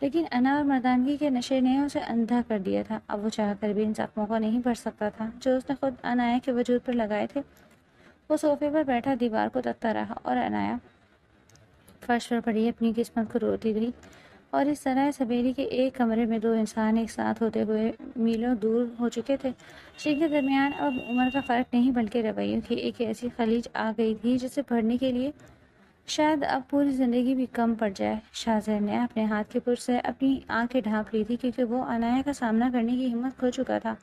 لیکن انا اور مردانگی کے نشے نے اسے اندھا کر دیا تھا۔ اب وہ چاہ کر بھی ان زخموں کو نہیں بھر سکتا تھا جو اس نے خود عنایا کے وجود پر لگائے تھے۔ وہ صوفے پر بیٹھا دیوار کو تکتا رہا اور عنایا فرش پر پڑی اپنی قسمت کو روتی رہی، اور اس طرح اس حویلی کے ایک کمرے میں دو انسان ایک ساتھ ہوتے ہوئے میلوں دور ہو چکے تھے، جن کے درمیان اب عمر کا فرق نہیں بلکہ رویوں کی ایک ایسی خلیج آ گئی تھی جسے بھرنے کے لیے شاید اب پوری زندگی بھی کم پڑ جائے۔ شاہزیر نے اپنے ہاتھ کے پرس سے اپنی آنکھیں ڈھانپ لی تھی کیونکہ وہ عنایا کا سامنا کرنے کی ہمت کھو چکا تھا،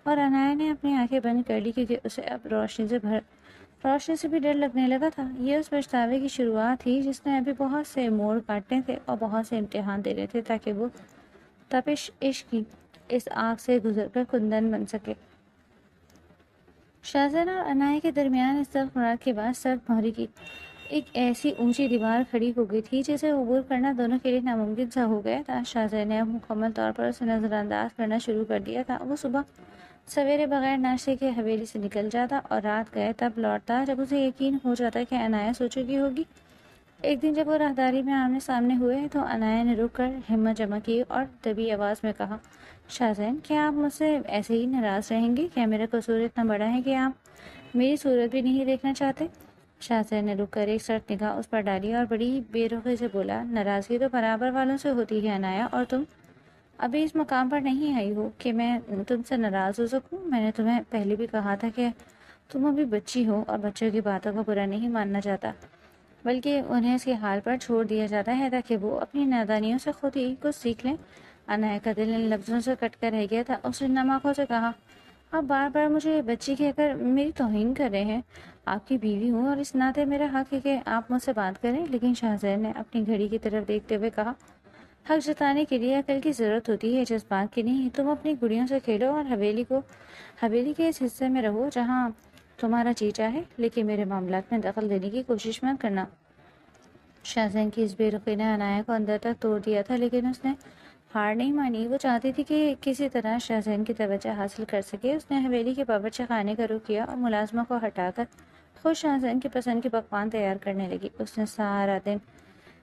اور عنایا نے اپنی آنکھیں بند کر لی کیونکہ اسے اب روشنی سے بھی ڈر لگنے لگا تھا۔ یہ اس پچھتاوے کی شروعات تھی جس نے ابھی بہت سے موڑ کاٹنے تھے اور بہت سے امتحان دینے تھے تاکہ وہ تپش عشق کی اس آگ سے گزر کر کندن بن سکے۔ شاہزادہ اور عنایا کے درمیان اس سخت مراد کے بعد سرد مہری کی ایک ایسی اونچی دیوار کھڑی ہو گئی تھی جسے عبور کرنا دونوں کے لیے ناممکن سا ہو گیا تھا۔ شاہزادہ نے اب مکمل طور پر اسے نظر انداز کرنا شروع کر دیا تھا۔ وہ صبح سویرے بغیر ناشتے کے حویلی سے نکل جاتا اور رات گئے تب لوٹتا جب اسے یقین ہو جاتا کہ عنایا سو چکی ہوگی۔ ایک دن جب وہ راہداری میں آمنے سامنے ہوئے تو عنایا نے رک کر ہمت جمع کی اور دبی آواز میں کہا، شاہزین، کیا آپ مجھ سے ایسے ہی ناراض رہیں گے؟ کیا میرا قصور اتنا بڑا ہے کہ آپ میری صورت بھی نہیں دیکھنا چاہتے؟ شاہزین نے رک کر ایک سخت نگاہ اس پر ڈالی اور بڑی بے رخی سے بولا، ناراضگی تو برابر والوں سے ہوتی ہے عنایا، اور تم ابھی اس مقام پر نہیں آئی ہو کہ میں تم سے ناراض ہو سکوں۔ میں نے تمہیں پہلے بھی کہا تھا کہ تم ابھی بچی ہو اور بچوں کی باتوں کا برا نہیں ماننا چاہتا، بلکہ انہیں اس کے حال پر چھوڑ دیا جاتا ہے تاکہ وہ اپنی نادانیوں سے خود ہی کچھ سیکھ لیں۔ عنایا کا دل ان لفظوں سے کٹ کر رہ گیا تھا۔ اس نے نم آنکھوں سے کہا، آپ بار بار مجھے بچی کہہ کر میری توہین کر رہے ہیں۔ آپ کی بیوی ہوں اور اس ناطے میرا حق ہے کہ آپ مجھ سے بات کریں۔ لیکن شاہزیر نے اپنی گھڑی کی طرف دیکھتے ہوئے کہا، حق جتانے کے لیے عقل کی ضرورت ہوتی ہے، جذبات کی نہیں۔ تم اپنی گڑیوں سے کھیلو اور حویلی کے اس حصے میں رہو جہاں تمہارا جی چاہے، لیکن میرے معاملات میں دخل دینے کی کوشش مت کرنا۔ شاہزین کی اس بے رخی نے عنایا کو اندر تک توڑ دیا تھا، لیکن اس نے ہار نہیں مانی۔ وہ چاہتی تھی کہ کسی طرح شاہزین کی توجہ حاصل کر سکے۔ اس نے حویلی کے باورچی خانے کا رخ کیا اور ملازمہ کو ہٹا کر خود شاہزین کی پسند کی پکوان تیار کرنے لگی۔ اس نے سارا دن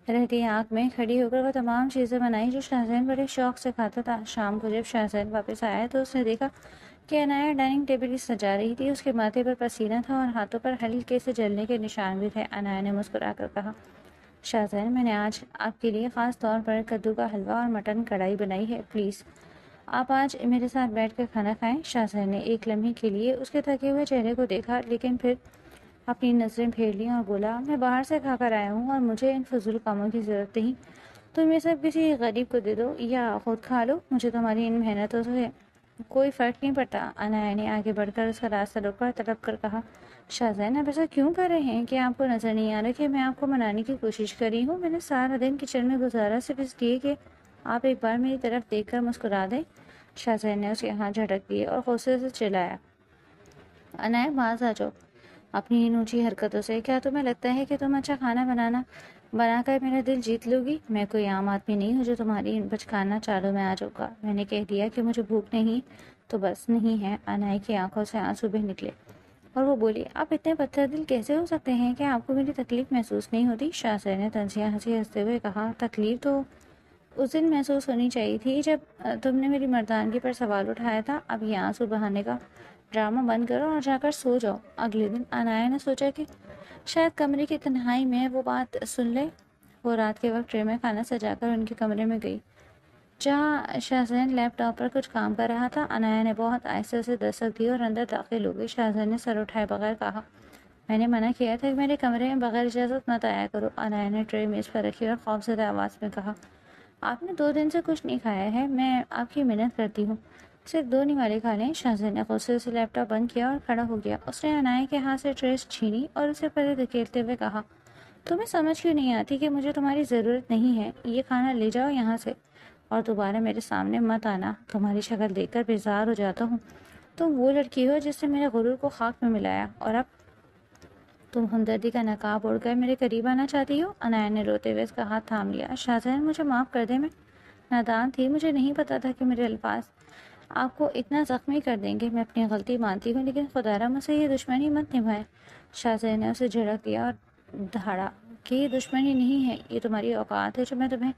رہتی آنکھ میں کھڑی ہو کر وہ تمام چیزیں بنائی جو شاہزین بڑے شوق سے کھاتا تھا۔ شام کو جب شاہزین واپس آیا تو اس نے دیکھا کہ عنایا ڈائننگ ٹیبل سجا رہی تھی۔ اس کے ماتھے پر پسینہ تھا اور ہاتھوں پر ہلکے سے جلنے کے نشان بھی تھے۔ عنایا نے مسکرا کر کہا، شاہزین، میں نے آج آپ کے لیے خاص طور پر کدو کا حلوہ اور مٹن کڑھائی بنائی ہے، پلیز آپ آج میرے ساتھ بیٹھ کر کھانا کھائیں۔ شاہزین نے ایک لمحے کے لیے اس کے تھکے ہوئے چہرے کو دیکھا، لیکن پھر اپنی نظریں پھیر لیں اور بولا، میں باہر سے کھا کر آیا ہوں اور مجھے ان فضول کاموں کی ضرورت نہیں۔ تم یہ سب کسی غریب کو دے دو یا خود کھا لو، مجھے تمہاری ان محنتوں سے کوئی فرق نہیں پڑتا۔ عنایا نے آگے بڑھ کر اس کا راستہ روکا، تڑپ کر کہا، شاہزین، آپ ایسا کیوں کر رہے ہیں؟ کہ آپ کو نظر نہیں آ رہا کہ میں آپ کو منانے کی کوشش کر رہی ہوں؟ میں نے سارا دن کچن میں گزارا صرف اس لیے کہ آپ ایک بار میری طرف دیکھ کر مسکرا دیں۔ شاہزین نے اس کے ہاتھ جھٹک دیے اور غصے سے چلایا، عنایا، باز آ جاؤ اپنی ان اونچی حرکتوں سے۔ کیا تمہیں لگتا ہے کہ تم اچھا کھانا بنا کر میرا دل جیت لو گی؟ میں کوئی عام آدمی نہیں ہوں جو تمہاری ان بچکانہ چالوں میں آ جاؤں گا۔ میں نے کہہ دیا کہ مجھے بھوک نہیں تو بس نہیں ہے۔ عنایا کی آنکھوں سے آنسو بہہ نکلے اور وہ بولی، آپ اتنے پتھر دل کیسے ہو سکتے ہیں کہ آپ کو میری تکلیف محسوس نہیں ہوتی؟ شاہزیر نے طنزیہ ہنستے ہوئے کہا، تکلیف تو اس دن محسوس ہونی چاہیے تھی جب تم نے میری مردانگی پر سوال اٹھایا تھا۔ اب یہ آنسو بہانے کا ڈرامہ بند کرو اور جا کر سو جاؤ۔ اگلے دن عنایا نے سوچا کہ شاید کمرے کی تنہائی میں وہ بات سن لے۔ وہ رات کے وقت ٹرے میں کھانا سجا کر ان کے کمرے میں گئی جہاں شاہزین لیپ ٹاپ پر کچھ کام کر رہا تھا۔ عنایا نے بہت آہستہ سے دستک دی اور اندر داخل ہو گئی۔ شاہزین نے سر اٹھائے بغیر کہا، میں نے منع کیا تھا کہ میرے کمرے میں بغیر اجازت مت آیا کرو۔ عنایا نے ٹرے میز پر رکھی اور خوفزدہ آواز میں کہا، آپ نے 2 دن سے کچھ نہیں کھایا ہے، میں آپ کی منت کرتی ہوں، صرف 2 نوالے کھا لیں۔ شاہزین نے غصے سے لیپ ٹاپ بند کیا اور کھڑا ہو گیا۔ اس نے عنایا کے ہاتھ سے ٹرے چھینی اور اسے پرے دھکیلتے ہوئے کہا، تمہیں سمجھ کیوں نہیں آتی کہ مجھے تمہاری ضرورت نہیں ہے؟ یہ کھانا لے جاؤ یہاں سے اور دوبارہ میرے سامنے مت آنا۔ تمہاری شکل دیکھ کر بیزار ہو جاتا ہوں۔ تم وہ لڑکی ہو جس نے میرے غرور کو خاک میں ملایا اور اب تم ہمدردی کا نقاب اوڑھ کر میرے قریب آنا چاہتی ہو۔ عنایا نے روتے ہوئے اس کا ہاتھ تھام لیا۔ شاہزین، مجھے معاف کر دے، میں نادان تھی، مجھے نہیں پتا تھا کہ میرے الفاظ آپ کو اتنا زخمی کر دیں گے۔ میں اپنی غلطی مانتی ہوں، لیکن خدا را مجھ سے یہ دشمنی مت نبھائے۔ شاہزین نے اسے جھڑک دیا اور دھاڑا کہ یہ دشمنی نہیں ہے، یہ تمہاری اوقات ہے جو میں تمہیں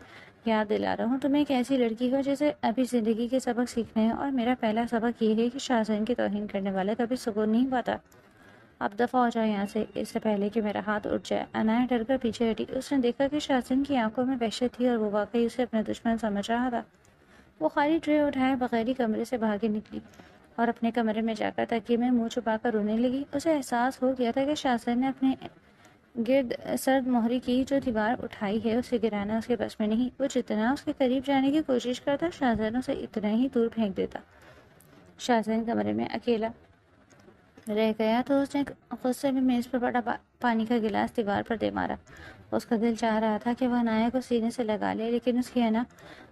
یاد دلا رہا ہوں تم ایک ایسی لڑکی ہو جسے ابھی زندگی کے سبق سیکھنے ہیں، اور میرا پہلا سبق یہ ہے کہ شاہزین کی توہین کرنے والا کبھی سکون نہیں پاتا۔ اب دفعہ ہو جائے یہاں سے، اس سے پہلے کہ میرا ہاتھ اٹھ جائے۔ عنایا ڈر کر پیچھے ہٹی۔ اس نے دیکھا کہ شاہزین کی آنکھوں میں وحشت تھی اور وہ واقعی اسے اپنا دشمن سمجھ رہا تھا۔ وہ خالی ٹرے اٹھائے بغیر ہی کمرے سے بھاگے نکلی اور اپنے کمرے میں جا کر تکیے میں منہ چھپا کر رونے لگی۔ اسے احساس ہو گیا تھا کہ شاہزین نے اپنے گرد سرد مہری کی جو دیوار اٹھائی ہے اسے گرانا اس کے بس میں نہیں۔ وہ جتنا اس کے قریب جانے کی کوشش کرتا شاہزین اسے اتنا ہی دور پھینک دیتا۔ شاہزین کمرے میں اکیلا رہ گیا تو اس نے غصے میں میز پر پڑا پانی کا گلاس دیوار پر دے مارا۔ اس کا دل چاہ رہا تھا کہ وہ عنایا کو سینے سے لگا لے، لیکن اس کی انا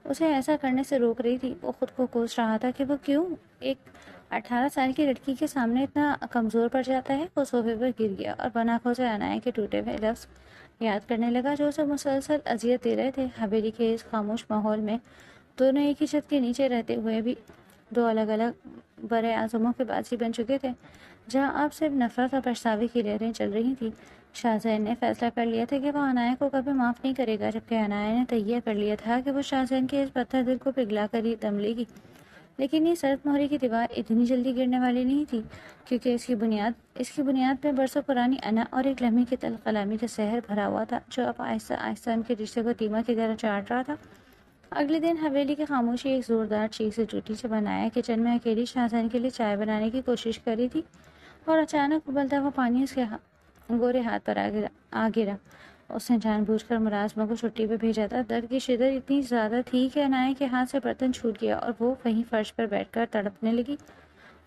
اسے ایسا کرنے سے روک رہی تھی۔ وہ خود کو کوس رہا تھا کہ وہ کیوں ایک 18 سال کی لڑکی کے سامنے اتنا کمزور پڑ جاتا ہے۔ وہ صوفے پر گر گیا اور بنا کھوسے عنایا کے ٹوٹے ہوئے لفظ یاد کرنے لگا جو اسے مسلسل اذیت دے رہے تھے۔ حویلی کے اس خاموش ماحول میں دونوں ایک ہی چھت کے نیچے رہتے ہوئے بھی دو الگ الگ بڑے اعظموں کے باسی بن چکے تھے، جہاں اب صرف نفرت اور پچھتاوے کی لہریں چل رہی تھیں۔ شاہزین نے فیصلہ کر لیا تھا کہ وہ عنایا کو کبھی معاف نہیں کرے گا، جبکہ عنایا نے تہیہ کر لیا تھا کہ وہ شاہزین کے اس پتھر دل کو پگھلا کر ہی دم لے گی۔ لیکن یہ سرد مہری کی دیوار اتنی جلدی گرنے والی نہیں تھی، کیونکہ اس کی بنیاد میں برسوں پرانی انا اور ایک لمحے کی تلخ کلامی کا زہر بھرا ہوا تھا، جو اب آہستہ آہستہ ان کے رشتے کو دیمک کی طرح چاٹ رہا تھا۔ اگلے دن حویلی کی خاموشی ایک زوردار چیخ سے ٹوٹی جب عنایا کچن میں اکیلی شاہزین کے لیے چائے بنانے کی کوشش کر رہی تھی اور اچانک ابلتا ہوا پانی اس کے گورے ہاتھ پر آ گرا۔ اس نے جان بوجھ کر ملازمہ کو چھٹی پہ بھیجا تھا۔ درد کی شدت اتنی زیادہ تھی کہ عنایا کے ہاتھ سے برتن چھوٹ گیا اور وہ وہیں فرش پر بیٹھ کر تڑپنے لگی۔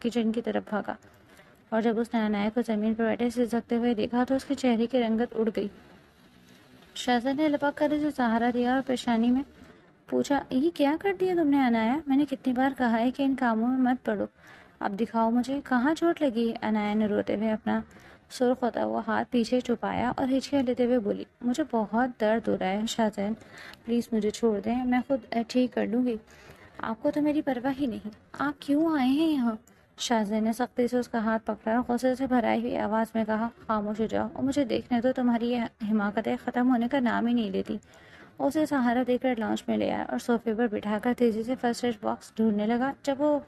کچن کی طرف بھاگا، اور جب اس نے عنایا کو زمین پر بیٹھے سسکتے ہوئے دیکھا تو اس کے چہرے کی رنگت اڑ گئی۔ شاہزین نے لپک کر اسے سہارا دیا اور پیشانی میں پوچھا، یہ کیا کر دیا تم نے عنایا؟ میں نے کتنی بار کہا ہے کہ ان کاموں میں مت پڑو، اب دکھاؤ مجھے کہاں چوٹ لگی ہے؟ عنایا نے روتے ہوئے اپنا سرخ ہوتا ہوا ہاتھ پیچھے چھپایا اور ہچکیاں لیتے ہوئے بولی، مجھے بہت درد ہو رہا ہے شاہزین، پلیز مجھے چھوڑ دیں، میں خود ٹھیک کر لوں گی۔ آپ کو تو میری پرواہ ہی نہیں، آپ کیوں آئے ہیں یہاں؟ شاہزین نے سختی سے اس کا ہاتھ پکڑا اور غصے سے بھرائی ہوئی آواز میں کہا، خاموش ہو جاؤ اور مجھے دیکھنے دو، تمہاری یہ حماقتیں ختم ہونے کا نام ہی نہیں لیتی۔ اسے سہارا دے کر لاؤنج میں لے آیا اور صوفے پر بٹھا کر تیزی سے فرسٹ ایڈ باکس ڈھونڈنے لگا۔ جب وہ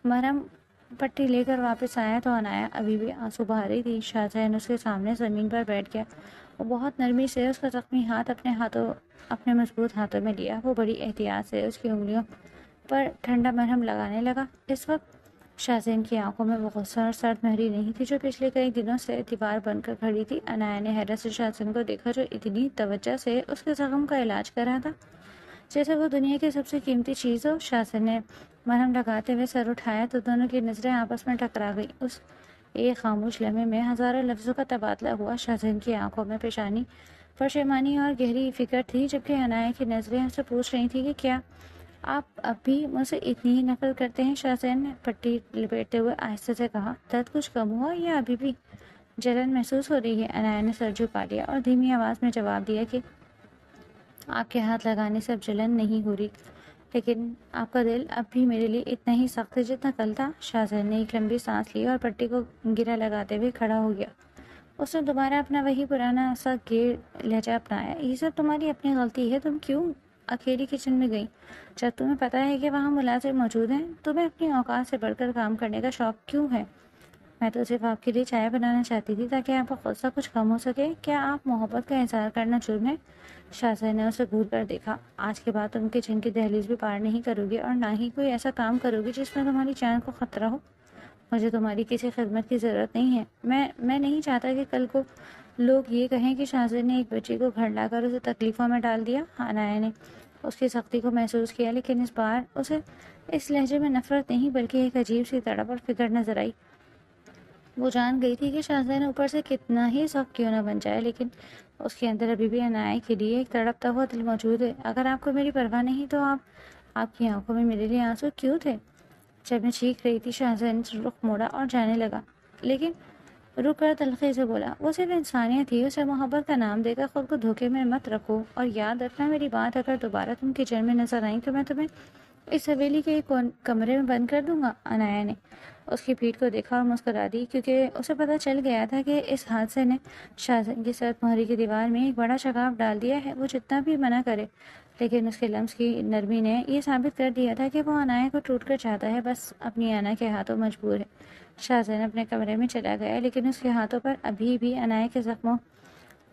مرہم پٹی لے کر واپس آیا تو عنایا ابھی بھی آنسو بہا رہی تھی۔ شاہزین اس کے سامنے زمین پر بیٹھ گیا۔ وہ بہت نرمی سے اس کا زخمی ہاتھ اپنے مضبوط ہاتھوں میں لیا۔ وہ بڑی احتیاط سے اس کی انگلیوں پر ٹھنڈا مرہم لگانے لگا۔ اس وقت شاہزین کی آنکھوں میں وہ غصہ اور سرد مہری نہیں تھی جو پچھلے کئی دنوں سے دیوار بن کر کھڑی تھی۔ عنایا نے حیرت سے شاہزین کو دیکھا جو اتنی توجہ سے اس کے زخم کا علاج کر رہا تھا جیسے وہ دنیا کی سب سے قیمتی چیز ہو۔ شاہزین نے مرہم لگاتے ہوئے سر اٹھایا تو دونوں کی نظریں آپس میں ٹکرا گئیں۔ اس ایک خاموش لمحے میں ہزاروں لفظوں کا تبادلہ ہوا۔ شاہزین کی آنکھوں میں پیشانی پشیمانی اور گہری فکر تھی، جبکہ عنایا کی نظریں اسے پوچھ رہی تھیں کہ کیا آپ اب بھی مجھ سے اتنی ہی نفرت کرتے ہیں؟ شاہزین نے پٹی لپیٹتے ہوئے آہستہ سے کہا، درد کچھ کم ہوا یا ابھی بھی جلن محسوس ہو رہی ہے؟ عنایا نے سر جھکا لیا اور دھیمی آواز میں جواب دیا کہ آپ کے ہاتھ لگانے سے اب جلن نہیں ہو رہی، لیکن آپ کا دل اب بھی میرے لیے اتنا ہی سخت ہے جتنا کل تھا۔ شاہزین نے ایک لمبی سانس لی اور پٹی کو گرا لگاتے ہوئے کھڑا ہو گیا۔ اس نے دوبارہ اپنا وہی پرانا سا گیر لہجہ اپنایا، یہ سب تمہاری اپنی غلطی ہے، تم کیوں اکیلی کچن میں گئی جب تمہیں پتا ہے کہ وہاں ملازم موجود ہیں؟ تمہیں اپنی اوقات سے بڑھ کر کام کرنے کا شوق کیوں ہے؟ میں تو صرف آپ کے لیے چائے بنانا چاہتی تھی تاکہ آپ کا غصہ کچھ کم ہو سکے۔ کیا آپ محبت کا اظہار کرنا جرم ہے؟ شاہزین نے اسے گھور کر دیکھا، آج کے بعد تم کچن کی دہلیز بھی پار نہیں کرو گی اور نہ ہی کوئی ایسا کام کرو گی جس میں تمہاری جان کو خطرہ ہو۔ مجھے تمہاری کسی خدمت کی ضرورت نہیں ہے۔ میں نہیں چاہتا کہ کل کو لوگ یہ کہیں کہ شاہزین نے ایک بچی کو گھر لا کر اسے تکلیفوں میں ڈال دیا۔ عنایا نے اس کی سختی کو محسوس کیا، لیکن اس بار اسے اس لہجے میں نفرت نہیں بلکہ ایک عجیب سی تڑپ اور فکر نظر آئی۔ وہ جان گئی تھی کہ شاہزین اوپر سے کتنا ہی سخت کیوں نہ بن جائے، لیکن اس کے اندر ابھی بھی عنایا کے لیے ایک تڑپتا ہوا دل موجود ہے۔ اگر آپ کو میری پرواہ نہیں تو آپ کی آنکھوں میں میرے لیے آنسو کیوں تھے جب میں چیخ رہی تھی؟ شاہزین رخ موڑا اور جانے لگا، لیکن رک کر تلخی سے بولا، وہ صرف انسانیت تھی، اسے محبت کا نام دے کر خود کو دھوکے میں مت رکھو، اور یاد رکھنا میری بات اگر دوبارہ تم کچن میں نظر آئی تو میں تمہیں اس حویلی کے کمرے میں بند کر دوں گا؟ انایا نے اس کی پیٹھ کو دیکھا اور مسکرا دی، کیونکہ اسے پتہ چل گیا تھا کہ اس حادثے نے شاہزادی کی سرد مہری کی دیوار میں ایک بڑا شگاف ڈال دیا ہے۔ وہ جتنا بھی منع کرے، لیکن اس کے لمس کی نرمی نے یہ ثابت کر دیا تھا کہ وہ انایا کو ٹوٹ کر چاہتا ہے، بس اپنی انا کے ہاتھوں مجبور ہے۔ شاہزادی اپنے کمرے میں چلا گیا، لیکن اس کے ہاتھوں پر ابھی بھی انایا کے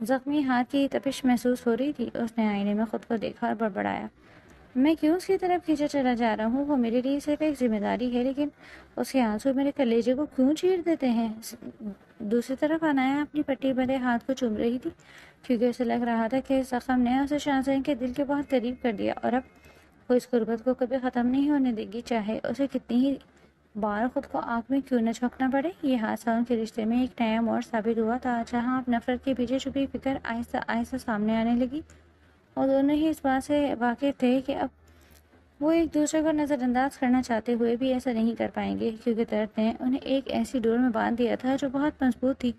زخمی ہاتھ کی تپش محسوس ہو رہی تھی۔ اس نے آئینے میں خود کو دیکھا اور بڑبڑایا، میں کیوں اس کی طرف کھینچا چلا جا رہا ہوں؟ وہ میرے لیے صرف ایک ذمہ داری ہے، لیکن اس کے آنسو میرے کلیجے کو کیوں چیر دیتے ہیں؟ دوسری طرف انایا اپنی پٹی بندے ہاتھ کو چوم رہی تھی، کیونکہ اسے لگ رہا تھا کہ اس زخم نے اسے شاہزادی کے دل کے بہت قریب کر دیا، اور اب وہ اس غربت کو کبھی ختم نہیں ہونے دے گی، چاہے اسے کتنی ہی بار خود کو آنکھ میں کیوں نہ جھونکنا پڑے۔ یہ حادثہ ان کے رشتے میں ایک نیا موڑ ثابت ہوا تھا، جہاں اب نفرت کے پیچھے چھپی فکر آہستہ آہستہ سامنے آنے لگی، اور دونوں ہی اس بات سے واقف تھے کہ اب وہ ایک دوسرے کو نظر انداز کرنا چاہتے ہوئے بھی ایسا نہیں کر پائیں گے، کیونکہ درد نے انہیں ایک ایسی ڈور میں باندھ دیا تھا جو بہت مضبوط تھی۔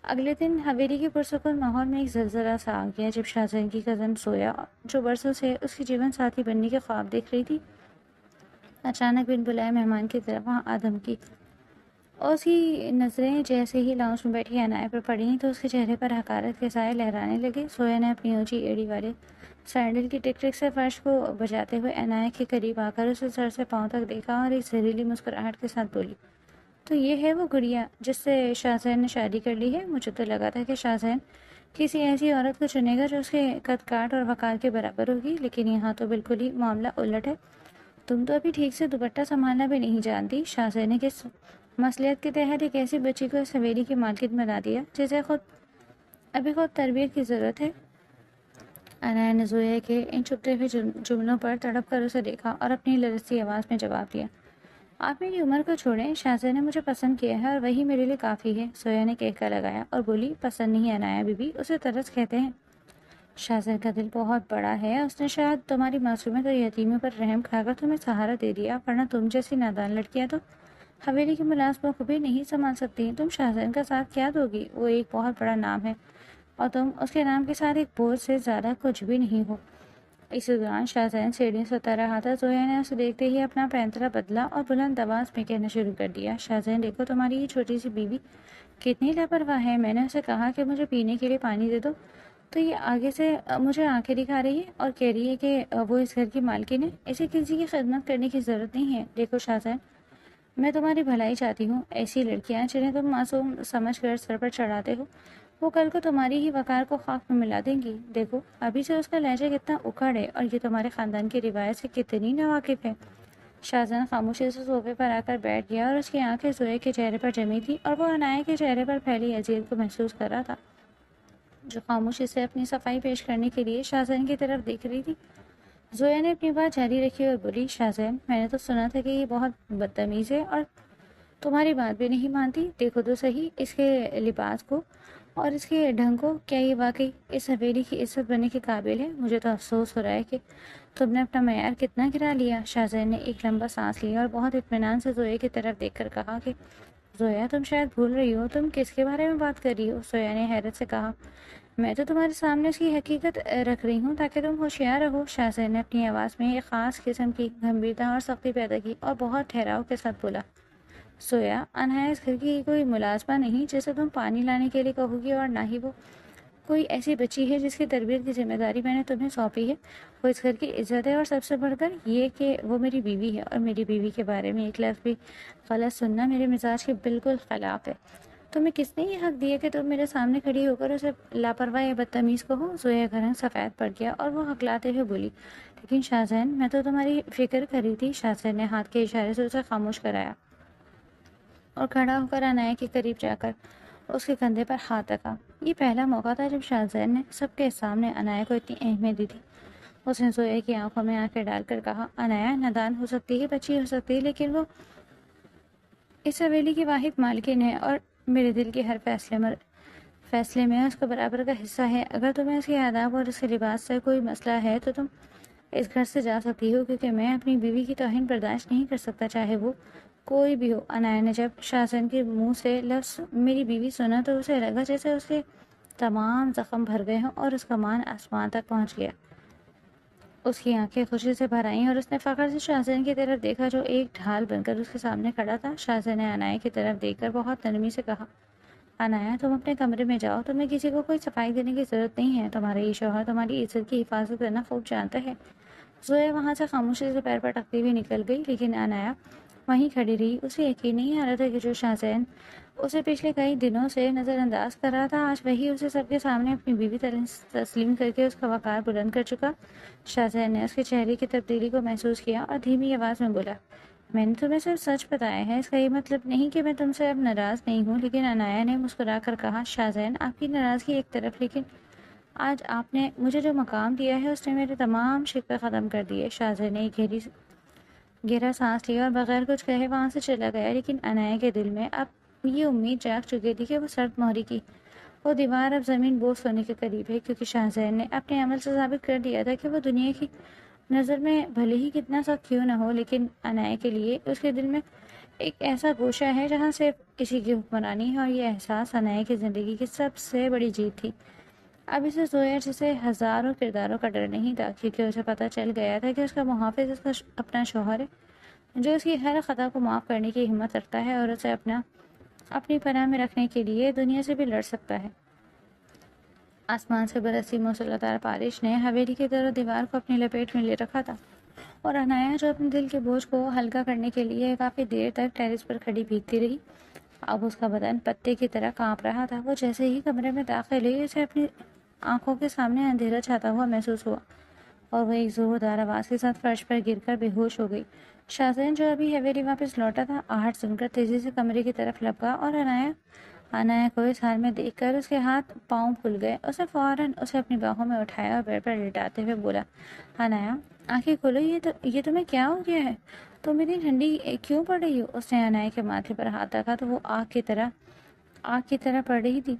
اگلے دن حویلی کے پرسکون ماحول میں ایک زلزلہ سا آ گیا جب شاہزادی کی کزن سویا، جو برسوں سے اس کی جیون ساتھی بننے کے خواب دیکھ رہی تھی، اچانک بن بلائے مہمان کی طرف وہاں آدم کی، اور اس کی نظریں جیسے ہی لاؤنج میں بیٹھی انایا پر پڑیں تو اس کے چہرے پر حقارت کے سائے لہرانے لگے۔ سویا نے اپنی اونچی ایڑی والے سینڈل کی ٹک ٹک سے فرش کو بجاتے ہوئے انایا کے قریب آ کر اسے سر سے پاؤں تک دیکھا اور ایک زہریلی مسکراہٹ کے ساتھ بولی، تو یہ ہے وہ گڑیا جس سے شاہزین نے شادی کر لی ہے؟ مجھے تو لگا تھا کہ شاہزین کسی ایسی عورت کو چنے گا جو اس کے قد کاٹ اور وقار کے برابر ہوگی، لیکن یہاں تو بالکل ہی معاملہ الٹ ہے۔ تم تو ابھی ٹھیک سے دوپٹہ سنبھالنا بھی نہیں جانتی۔ شاہزین نے کس مصلحت کے تحت ایک ایسی بچی کو اس حویلی کی مالکن بنا دیا جسے ابھی خود تربیت کی ضرورت ہے؟ انایا نے زویا کے ان چھپتے ہوئے جملوں پر تڑپ کر اسے دیکھا اور اپنی لرزتی آواز میں جواب دیا، آپ میری عمر کو چھوڑیں، شاہزادی نے مجھے پسند کیا ہے اور وہی میرے لیے کافی ہے۔ سویا نے کہکا لگایا اور بولی، پسند نہیں انایا بی بی، اسے طرز کہتے ہیں۔ شاہزادی کا دل بہت بڑا ہے، اس نے شاید تمہاری معصومیت اور یتیمی پر رحم کھا کر تمہیں سہارا دے دیا، ورنہ تم جیسی نادان لڑکیاں تو حویلی کی ملازموں کو بھی نہیں سنبھال سکتی۔ تم شاہزادی کا ساتھ کیا دو گی؟ وہ ایک بہت بڑا نام ہے اور تم اس کے نام کے ساتھ ایک بوجھ سے زیادہ کچھ بھی نہیں ہو۔ اسی دوران شاہزادی سیڑھیوں سے اتر رہا تھا۔ زویا نے اسے دیکھتے ہی اپنا پینترا بدلا اور بلند آواز میں کہنا شروع کر دیا، شاہزادی دیکھو تمہاری یہ چھوٹی سی بیوی کتنی لاپرواہ ہے۔ میں نے اسے کہا کہ مجھے پینے کے لیے پانی دے دو تو یہ آگے سے مجھے آنکھیں دکھا رہی ہے اور کہہ رہی ہے کہ وہ اس گھر کی مالکن ہے، اسے کسی کی خدمت کرنے کی ضرورت نہیں ہے۔ دیکھو شاہزادی، میں تمہاری بھلائی چاہتی ہوں، ایسی لڑکیاں جنہیں تم معصوم سمجھ کر سر پر چڑھاتے ہو وہ کل کو تمہاری ہی وقار کو خاک میں ملا دیں گی۔ دیکھو ابھی سے اس کا لہجہ کتنا اکھڑ ہے اور یہ تمہارے خاندان کی روایت سے کتنی ناواقف ہے۔ شاہزادی خاموشی سے صوفے پر آ کر بیٹھ گیا اور اس کی آنکھیں زویا کے چہرے پر جمی تھی اور وہ انایا کے چہرے پر پھیلی اذیت کو محسوس کر رہا تھا، جو خاموشی سے اپنی صفائی پیش کرنے کے لیے شاہزادی کی طرف دیکھ رہی تھی۔ زویا نے اپنی بات جاری رکھی اور بولی، شاہزادی، میں نے تو سنا تھا کہ یہ بہت بدتمیز ہے اور تمہاری بات بھی نہیں مانتی۔ دیکھو تو صحیح اس کے لباس کو اور اس کے ڈھنگ کو، کیا یہ واقعی اس حویلی کی عزت بننے کے قابل ہے؟ مجھے تو افسوس ہو رہا ہے کہ تم نے اپنا معیار کتنا گرا لیا۔ شاہزادی نے ایک لمبا سانس لیا اور بہت اطمینان سے زویا کی طرف دیکھ کر کہا کہ زویا، تم شاید بھول رہی ہو، تم کس کے بارے میں بات کر رہی ہو؟ زویا نے حیرت سے کہا، میں تو تمہارے سامنے اس کی حقیقت رکھ رہی ہوں تاکہ تم ہوشیار رہو۔ شاہزادی نے اپنی آواز میں ایک خاص قسم کی گمبھیرتا اور سختی پیدا کی اور بہت ٹھہراؤ کے ساتھ بولا، سویا، انایا اس گھر کی کوئی ملازمہ نہیں جسے تم پانی لانے کے لیے کہو گی، اور نہ ہی وہ کوئی ایسی بچی ہے جس کی تربیت کی ذمہ داری میں نے تمہیں سونپی ہے۔ وہ اس گھر کی عزت ہے، اور سب سے بڑھ کر یہ کہ وہ میری بیوی ہے، اور میری بیوی کے بارے میں ایک لفظ بھی غلط سننا میرے مزاج کے بالکل خلاف ہے۔ تمہیں کس نے یہ حق دیا کہ تم میرے سامنے کھڑی ہو کر اسے لاپرواہ یا بدتمیز کہو؟ زویا کا رنگ سفید پڑ گیا اور وہ ہکلاتے ہوئے بولی، لیکن شاہزادی، میں تو تمہاری فکر کر رہی تھی۔ شاہزادی نے ہاتھ کے اشارے سے اسے خاموش کرایا اور کھڑا ہو کر انایا کے قریب جا کر اس کے کندھے پر ہاتھ رکھا۔ یہ پہلا موقع تھا جب شاہزادی نے سب کے سامنے انایا کو اتنی اہمیت دی تھی۔ اس نے زویا کی آنکھوں میں آنکھیں ڈال کر کہا، انایا نادان ہو سکتی ہے، بچی ہو سکتی ہے، لیکن وہ اس حویلی کی واحد مالکن ہے اور میرے دل کے ہر فیصلے میں اس کا برابر کا حصہ ہے۔ اگر تمہیں اس کے آداب اور اس کے لباس سے کوئی مسئلہ ہے تو تم اس گھر سے جا سکتی ہو، کیونکہ میں اپنی بیوی کی توہین برداشت نہیں کر سکتا، چاہے وہ کوئی بھی ہو۔ انایا نے جب شاہزادی کے منہ سے لفظ میری بیوی سنا تو اسے لگا جیسے اس کے تمام زخم بھر گئے ہوں اور اس کا مان آسمان تک پہنچ گیا۔ اس کی آنکھیں خوشی سے بھر آئیں اور اس نے فخر سے شاہزین کی طرف دیکھا جو ایک ڈھال بن کر اس کے سامنے کھڑا تھا۔ شاہزین نے عنایہ کی طرف دیکھ کر بہت نرمی سے کہا، عنایہ تم اپنے کمرے میں جاؤ، تمہیں کسی کو کوئی صفائی دینے کی ضرورت نہیں ہے، تمہارا یہ شوہر تمہاری عزت کی حفاظت کرنا خوب جانتا ہے۔ زویا وہاں سے خاموشی سے پیر پٹکتی ہوئی نکل گئی، لیکن عنایہ وہیں کھڑی رہی۔ اسے یقین نہیں آ رہا تھا کہ جو شاہزین اسے پچھلے کئی دنوں سے نظر انداز کر رہا تھا، آج وہی اسے سب کے سامنے اپنی بیوی تسلیم کر کے اس کا وقار بلند کر چکا۔ شاہزین نے اس کے چہرے کی تبدیلی کو محسوس کیا اور دھیمی آواز میں بولا، میں نے تمہیں صرف سچ بتایا ہے، اس کا یہ مطلب نہیں کہ میں تم سے اب ناراض نہیں ہوں۔ لیکن عنایہ نے مسکرا کر کہا، شاہزین آپ کی ناراضگی ایک طرف، لیکن آج آپ نے مجھے جو مقام دیا ہے اس نے میرے تمام شکوے ختم کر دیے۔ شاہزین نے گہرا سانس لیا اور بغیر کچھ کہے وہاں سے چلا گیا، لیکن عنایہ کے دل میں اب یہ امید جاگ چکی تھی کہ وہ سرد مہری کی وہ دیوار اب زمین بوس ہونے کے قریب ہے، کیونکہ شاہزین نے اپنے عمل سے ثابت کر دیا تھا کہ وہ دنیا کی نظر میں بھلے ہی کتنا سخت کیوں نہ ہو، لیکن عنایہ کے لیے اس کے دل میں ایک ایسا گوشہ ہے جہاں صرف کسی کی حکمرانی ہے، اور یہ احساس عنایہ کی زندگی کی سب سے بڑی جیت تھی۔ اب اسے زویا جیسے ہزاروں کرداروں کا ڈر نہیں تھا، کیونکہ اسے پتہ چل گیا تھا کہ اس کا محافظ اس کا اپنا شوہر ہے، جو اس کی ہر خطا کو معاف کرنے کی ہمت رکھتا ہے اور اسے اپنی پناہ میں رکھنے کے لیے دنیا سے بھی لڑ سکتا ہے۔ آسمان سے برسی موسلادھار بارش نے حویلی کی طرف دیوار کو اپنی لپیٹ میں لے رکھا تھا، اور عنایہ جو اپنے دل کے بوجھ کو ہلکا کرنے کے لیے کافی دیر تک ٹیرس پر کھڑی بھیگتی رہی، اب اس کا بدن پتے کی طرح کانپ رہا تھا۔ وہ جیسے ہی کمرے میں داخل ہوئی، اسے اپنی آنکھوں کے سامنے اندھیرا چھاتا ہوا محسوس ہوا، اور وہ ایک زوردار آواز کے ساتھ فرش پر گر کر بے ہوش ہو گئی۔ شاہزین جو ابھی حویلی واپس لوٹا تھا، آہٹ سن کر تیزی سے کمرے کی طرف لپکا، اور عنایہ کو اس حال میں دیکھ کر اس کے ہاتھ پاؤں پھول گئے۔ اس نے فوراً اسے اپنی باہوں میں اٹھایا اور بیڈ پر لٹاتے ہوئے بولا، عنایہ آنکھیں کھولو، یہ تمہیں کیا ہو گیا ہے؟ تم اتنی ٹھنڈی کیوں پڑ رہی ہو؟ اس نے عنایہ کے ماتھے پر ہاتھ رکھا تو وہ آگ کی طرح پڑ رہی تھی،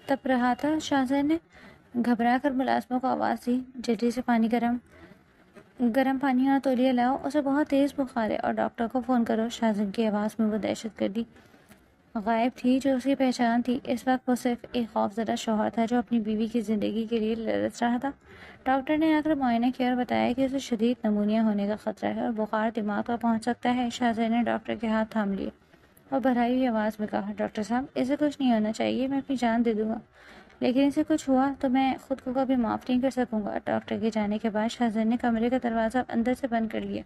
تپ رہا تھا۔ شاہزین نے گھبرا کر ملازموں کو آواز دی، جلدی سے گرم پانی اور تولیہ لاؤ، اسے بہت تیز بخار ہے، اور ڈاکٹر کو فون کرو۔ شاہزین کی آواز میں وہ دہشت گردی غائب تھی جو اس کی پہچان تھی۔ اس وقت وہ صرف ایک خوفزدہ شوہر تھا جو اپنی بیوی کی زندگی کے لیے لڑ رہا تھا۔ ڈاکٹر نے آ کر معائنہ کیا اور بتایا کہ اسے شدید نمونیا ہونے کا خطرہ ہے اور بخار دماغ پر پہنچ سکتا ہے۔ شاہزین نے ڈاکٹر کے ہاتھ تھام لیے اور بھرائی ہوئی آواز میں کہا، ڈاکٹر صاحب اسے کچھ نہیں ہونا چاہیے، میں اپنی جان دے دوں گا، لیکن اسے کچھ ہوا تو میں خود کو کبھی معاف نہیں کر سکوں گا۔ ڈاکٹر کے جانے کے بعد شاہزین نے کمرے کا دروازہ اندر سے بند کر لیا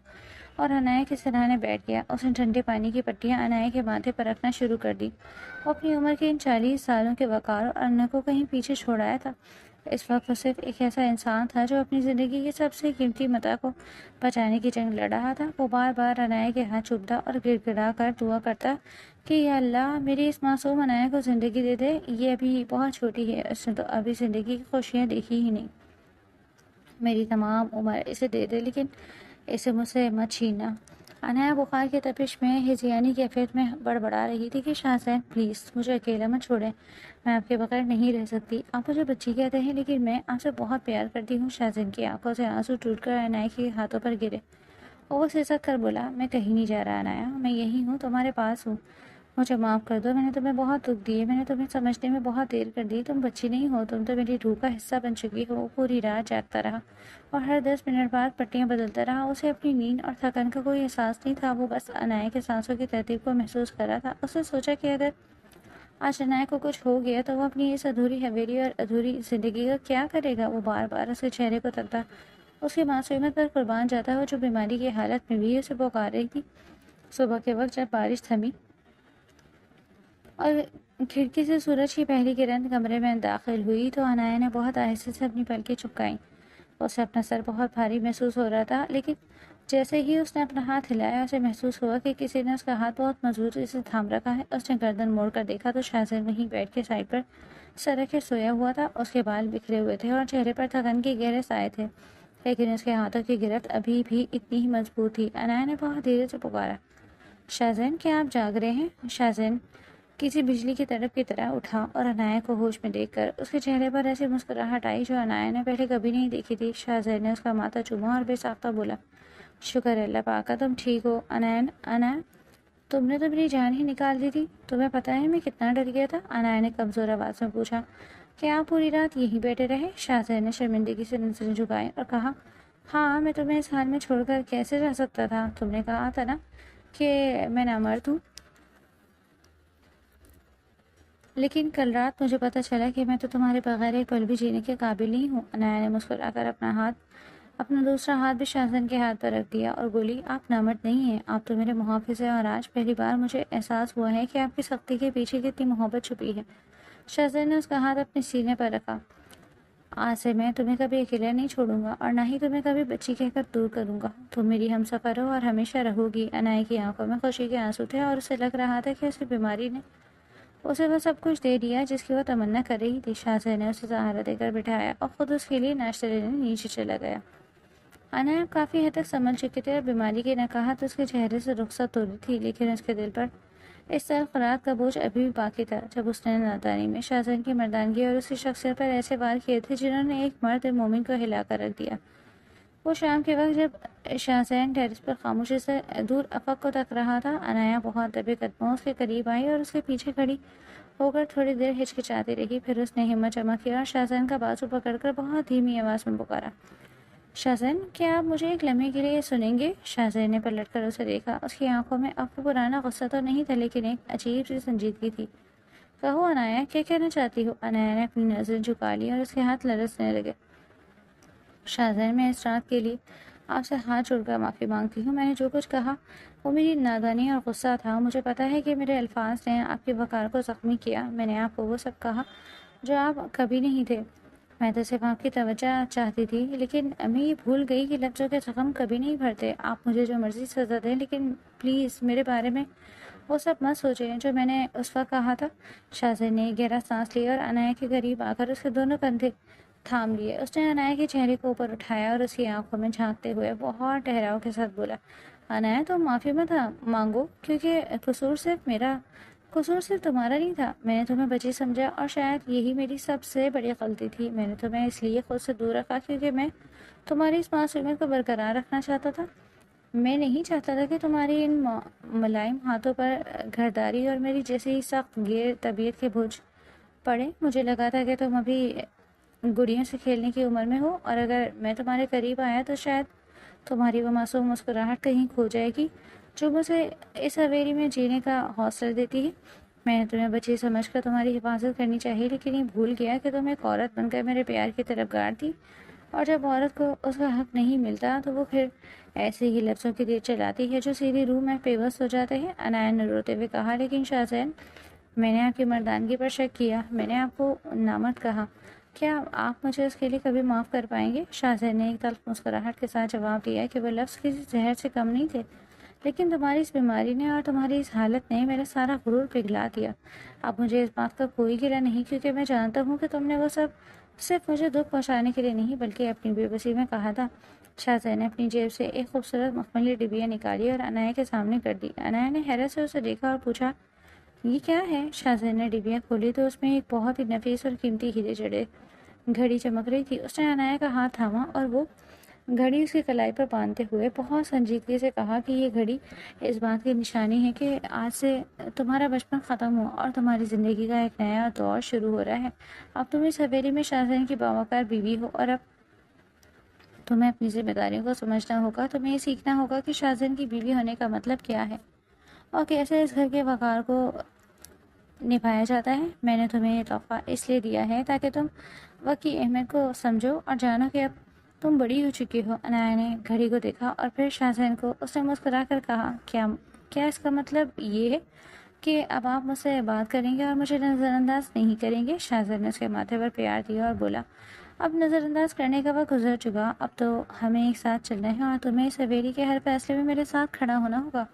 اور عنایہ کے سرہانے بیٹھ گیا۔ اس نے ٹھنڈے پانی کی پٹیاں عنایہ کے ماتھے پر رکھنا شروع کر دی۔ وہ اپنی عمر کے ان 40 سالوں کے وقار اور انہ کو کہیں پیچھے چھوڑ آیا تھا۔ اس وقت وہ صرف ایک ایسا انسان تھا جو اپنی زندگی کی سب سے قیمتی متاع کو بچانے کی جنگ لڑ رہا تھا۔ وہ بار بار عنایہ کے ہاتھ چومتا اور گڑ گڑا کر دعا کرتا کہ یا اللہ میری اس معصوم عنایہ کو زندگی دے دے، یہ ابھی بہت چھوٹی ہے، اس نے تو ابھی زندگی کی خوشیاں دیکھی ہی نہیں، میری تمام عمر اسے دے دے لیکن اسے مجھ سے مت چھیننا۔ عنایہ بخار کی تپش میں ہذیانی کیفیت میں بڑبڑا رہی تھی کہ شاہزین پلیز مجھے اکیلا مت چھوڑیں، میں آپ کے بغیر نہیں رہ سکتی، آپ مجھے بچی کہتے ہیں لیکن میں آپ سے بہت پیار کرتی ہوں۔ شاہزین کی آنکھوں سے آنسو ٹوٹ کر عنایہ کے ہاتھوں پر گرے اور وہ سسک کر بولا، میں کہیں نہیں جا رہا عنایہ، میں یہی ہوں، تمہارے پاس ہوں، مجھے معاف کر دو، میں نے تمہیں بہت دکھ دیے، میں نے تمہیں سمجھنے میں بہت دیر کر دی، تم بچی نہیں ہو، تم تو میری روح کا حصہ بن چکی ہو۔ پوری رات جاگتا رہا اور ہر 10 منٹ بعد پٹیاں بدلتا رہا۔ اسے اپنی نیند اور تھکن کا کوئی احساس نہیں تھا، وہ بس عنایہ کے سانسوں کی ترتیب کو محسوس کر رہا تھا۔ اس نے سوچا کہ اگر آج عنایہ کو کچھ ہو گیا تو وہ اپنی اس ادھوری حویلی اور ادھوری زندگی کا کیا کرے گا۔ وہ بار بار اس کے چہرے کو تکتا، اس کی معصومیت پر قربان جاتا، وہ جو بیماری کی حالت میں بھی اسے پکار رہی تھی۔ صبح کے وقت جب بارش تھمی اور کھڑکی سے سورج کی پہلی کرن کمرے میں داخل ہوئی تو عنایہ نے بہت آہستہ سے اپنی پلکیں چپکائیں۔ اسے اپنا سر بہت بھاری محسوس ہو رہا تھا، لیکن جیسے ہی اس نے اپنا ہاتھ ہلایا اسے محسوس ہوا کہ کسی نے اس کا ہاتھ بہت مضبوطی سے تھام رکھا ہے۔ اس نے گردن موڑ کر دیکھا تو شاہزین وہیں بیٹھ کے سائڈ پر سر رکھے سویا ہوا تھا۔ اس کے بال بکھرے ہوئے تھے اور چہرے پر تھکن کے گہرے سائے تھے، لیکن اس کے ہاتھوں کی گرفت ابھی بھی اتنی ہی مضبوط تھی۔ عنایہ نے بہت دھیرے سے پکارا، شاہزین کیا آپ جاگ رہے ہیں؟ شاہزین کسی بجلی کی تڑپ کی طرح اٹھا اور عنایہ کو ہوش میں دیکھ کر اس کے چہرے پر ایسی مسکراہٹ آئی جو عنایہ نے پہلے کبھی نہیں دیکھی تھی۔ شاہزین نے اس کا ماتھا چوما اور بے ساختہ بولا، شکر ہے اللہ پاک کا تم ٹھیک ہو۔ عنایہ تم نے تو میری جان ہی نکال دی تھی، تمہیں پتہ ہے میں کتنا ڈر گیا تھا؟ عنایہ نے کمزور آواز میں پوچھا۔ کہ آپ پوری رات یہیں بیٹھے رہے؟ شاہزادے نے شرمندگی سے نظریں جھکائی اور کہا، ہاں، میں تمہیں اس حال میں چھوڑ کر کیسے جا سکتا تھا؟ تم نے کہا تھا نا کہ میں نامرد ہوں۔ لیکن کل رات مجھے پتہ چلا کہ میں تو تمہارے بغیر ایک پل بھی جینے کے قابل نہیں ہوں۔ انایا نے مسکرا کر اپنا دوسرا ہاتھ بھی شاہزادے کے ہاتھ پر رکھ دیا اور بولی، آپ نامرد نہیں ہیں، آپ تو میرے محافظ ہیں، اور آج پہلی بار مجھے احساس ہوا ہے کہ آپ کی سختی کے پیچھے کتنی محبت چھپی ہے۔ شاہزادے نے اس کا ہاتھ اپنے سینے پر رکھا۔ آج سے میں تمہیں کبھی اکیلا نہیں چھوڑوں گا اور نہ ہی تمہیں کبھی بچی کہہ کر دور کروں گا۔ تم میری ہم سفر ہو اور ہمیشہ رہو گی۔ انایا کی آنکھوں میں خوشی کے آنسو تھے اور اسے لگ رہا تھا کہ اس کی بیماری نے اسے وہ سب کچھ دے دیا جس کی وہ تمنا کر رہی تھی۔ شاہزادے نے اسے سہارا دے کر بٹھایا اور خود اس کے لیے ناشتہ لینے نیچے چلا گیا۔ انایا کافی حد تک سنبھل چکی تھی اور بیماری کی نکاہت اس کے چہرے سے رخصت ہو رہی تھی، لیکن اس کے دل پر اس تلخ رات کا بوجھ ابھی بھی باقی تھا جب اس نے نادانی میں شاہزادے کی مردانگی اور اس کی شخصیت پر ایسے وار کیے تھے جنہوں نے ایک مرد مومن کو ہلا کر رکھ دیا۔ وہ شام کے وقت جب شاہزادہ ٹیرس پر خاموشی سے دور افق کو تک رہا تھا، انایا بہت دبے قدموں اس کے قریب آئی اور اس کے پیچھے کھڑی ہو کر تھوڑی دیر ہچکچاتی رہی۔ پھر اس نے ہمت جمع کیا اور شاہزادے کا بازو پکڑ کر بہت دھیمی آواز میں پکارا، شاہزادے، کیا آپ مجھے ایک لمحے کے لیے سنیں گے؟ شاہزادے نے پلٹ کر اسے دیکھا۔ اس کی آنکھوں میں اب پرانا غصہ تو نہیں تھا، لیکن ایک عجیب سی سنجیدگی تھی۔ کہو انایا، کیا کہنا چاہتی ہو؟ انایا نے اپنی نظریں جھکا لی اور اس کے ہاتھ لرزنے لگے۔ شاہزادے، میں اس رات کے لیے آپ سے ہاتھ جوڑ کر معافی مانگتی ہوں۔ میں نے جو کچھ کہا وہ میری نادانی اور غصہ تھا۔ مجھے پتا ہے کہ میرے الفاظ نے آپ کے وقار کو زخمی کیا۔ میں نے آپ کو وہ سب کہا جو آپ کبھی نہیں تھے۔ میں تو صرف آپ کی توجہ چاہتی تھی، لیکن میں یہ بھول گئی کہ لفظوں کے زخم کبھی نہیں بھرتے۔ آپ مجھے جو مرضی سزا دیں، لیکن پلیز میرے بارے میں وہ سب مت سوچیں جو میں نے اس وقت کہا تھا۔ شاہزادے نے گہرا سانس لیا اور انایا کے قریب آ کر اس کے دونوں کندھے تھام لیے۔ اس نے انایا کے چہرے کو اوپر اٹھایا اور اس کی آنکھوں میں جھانکتے ہوئے بہت ٹھہراؤ کے ساتھ بولا، انایا، تم معافی مت مانگو، کیونکہ قصور صرف تمہارا نہیں تھا۔ میں نے تمہیں بچی سمجھا اور شاید یہی میری سب سے بڑی غلطی تھی۔ میں نے تمہیں اس لیے خود سے دور رکھا کیونکہ میں تمہاری اس معصومیت کو برقرار رکھنا چاہتا تھا۔ میں نہیں چاہتا تھا کہ تمہاری ان ملائم ہاتھوں پر گھرداری اور میری جیسی سخت غیر طبیعت کے بوجھ پڑے۔ مجھے لگا تھا کہ تم ابھی گڑیوں سے کھیلنے کی عمر میں ہو، اور اگر میں تمہارے قریب آیا تو شاید تمہاری وہ معصوم مسکراہٹ کہیں کھو جائے گی جو مجھے اس حویلی میں جینے کا حوصلہ دیتی ہے۔ میں نے تمہیں بچی سمجھ کر تمہاری حفاظت کرنی چاہیے، لیکن یہ بھول گیا کہ تم ایک عورت بن کر میرے پیار کی طرفدار تھی، اور جب عورت کو اس کا حق نہیں ملتا تو وہ پھر ایسے ہی لفظوں کی تیر چلاتی ہے جو سیدھی روح میں پیوست ہو جاتے ہیں۔ انایا نے روتے ہوئے کہا، لیکن شاہزادے، میں نے آپ کی مردانگی پر شک کیا، میں نے آپ کو نامرد کہا، کیا آپ مجھے اس کے لیے کبھی معاف کر پائیں گے؟ شاہزادے نے ایک تلخ مسکراہٹ کے ساتھ جواب دیا کہ وہ لفظ کسی زہر سے کم نہیں تھے، لیکن تمہاری اس بیماری نے اور تمہاری اس حالت نے میرا سارا غرور پگھلا دیا۔ اب مجھے اس بات کا کوئی گلہ نہیں، کیونکہ میں جانتا ہوں کہ تم نے وہ سب صرف مجھے دکھ پہنچانے کے لیے نہیں بلکہ اپنی بے بسی میں کہا تھا۔ شاہزادے نے اپنی جیب سے ایک خوبصورت مخملی ڈبیا نکالی اور انایا کے سامنے کر دی۔ انایا نے حیرت سے اسے دیکھا اور پوچھا، یہ کیا ہے؟ شاہزادے نے ڈبیا کھولی تو اس میں ایک بہت ہی نفیس اور قیمتی ہیرے جڑے گھڑی چمک رہی تھی۔ اس نے انایا کا ہاتھ تھاما اور وہ گھڑی اس کی کلائی پر باندھتے ہوئے بہت سنجیدگی سے کہا کہ یہ گھڑی اس بات کی نشانی ہے کہ آج سے تمہارا بچپن ختم ہوا اور تمہاری زندگی کا ایک نیا دور شروع ہو رہا ہے۔ اب تم اس حویلی میں شاہزادے کی باوقار بیوی ہو، اور اب تمہیں اپنی ذمہ داریوں کو سمجھنا ہوگا۔ تمہیں یہ سیکھنا ہوگا کہ شاہزادے کی بیوی ہونے کا مطلب کیا ہے اور کیسے اس گھر کے وقار کو نبھایا جاتا ہے۔ میں نے تمہیں یہ تحفہ اس لیے دیا ہے تاکہ تم وقت کی اہمیت کو سمجھو اور جانو کہ اب تم بڑی ہو چکی ہو۔ انایا نے گھڑی کو دیکھا اور پھر شاہزادے کو۔ اس نے مسکرا کر کہا، کیا اس کا مطلب یہ ہے کہ اب آپ مجھ سے بات کریں گے اور مجھے نظر انداز نہیں کریں گے؟ شاہزادے نے اس کے ماتھے پر پیار دیا اور بولا، اب نظر انداز کرنے کا وقت گزر چکا، اب تو ہمیں ایک ساتھ چلنا ہے اور تمہیں اس حویلی کے ہر فیصلے میں میرے ساتھ کھڑا ہونا ہوگا۔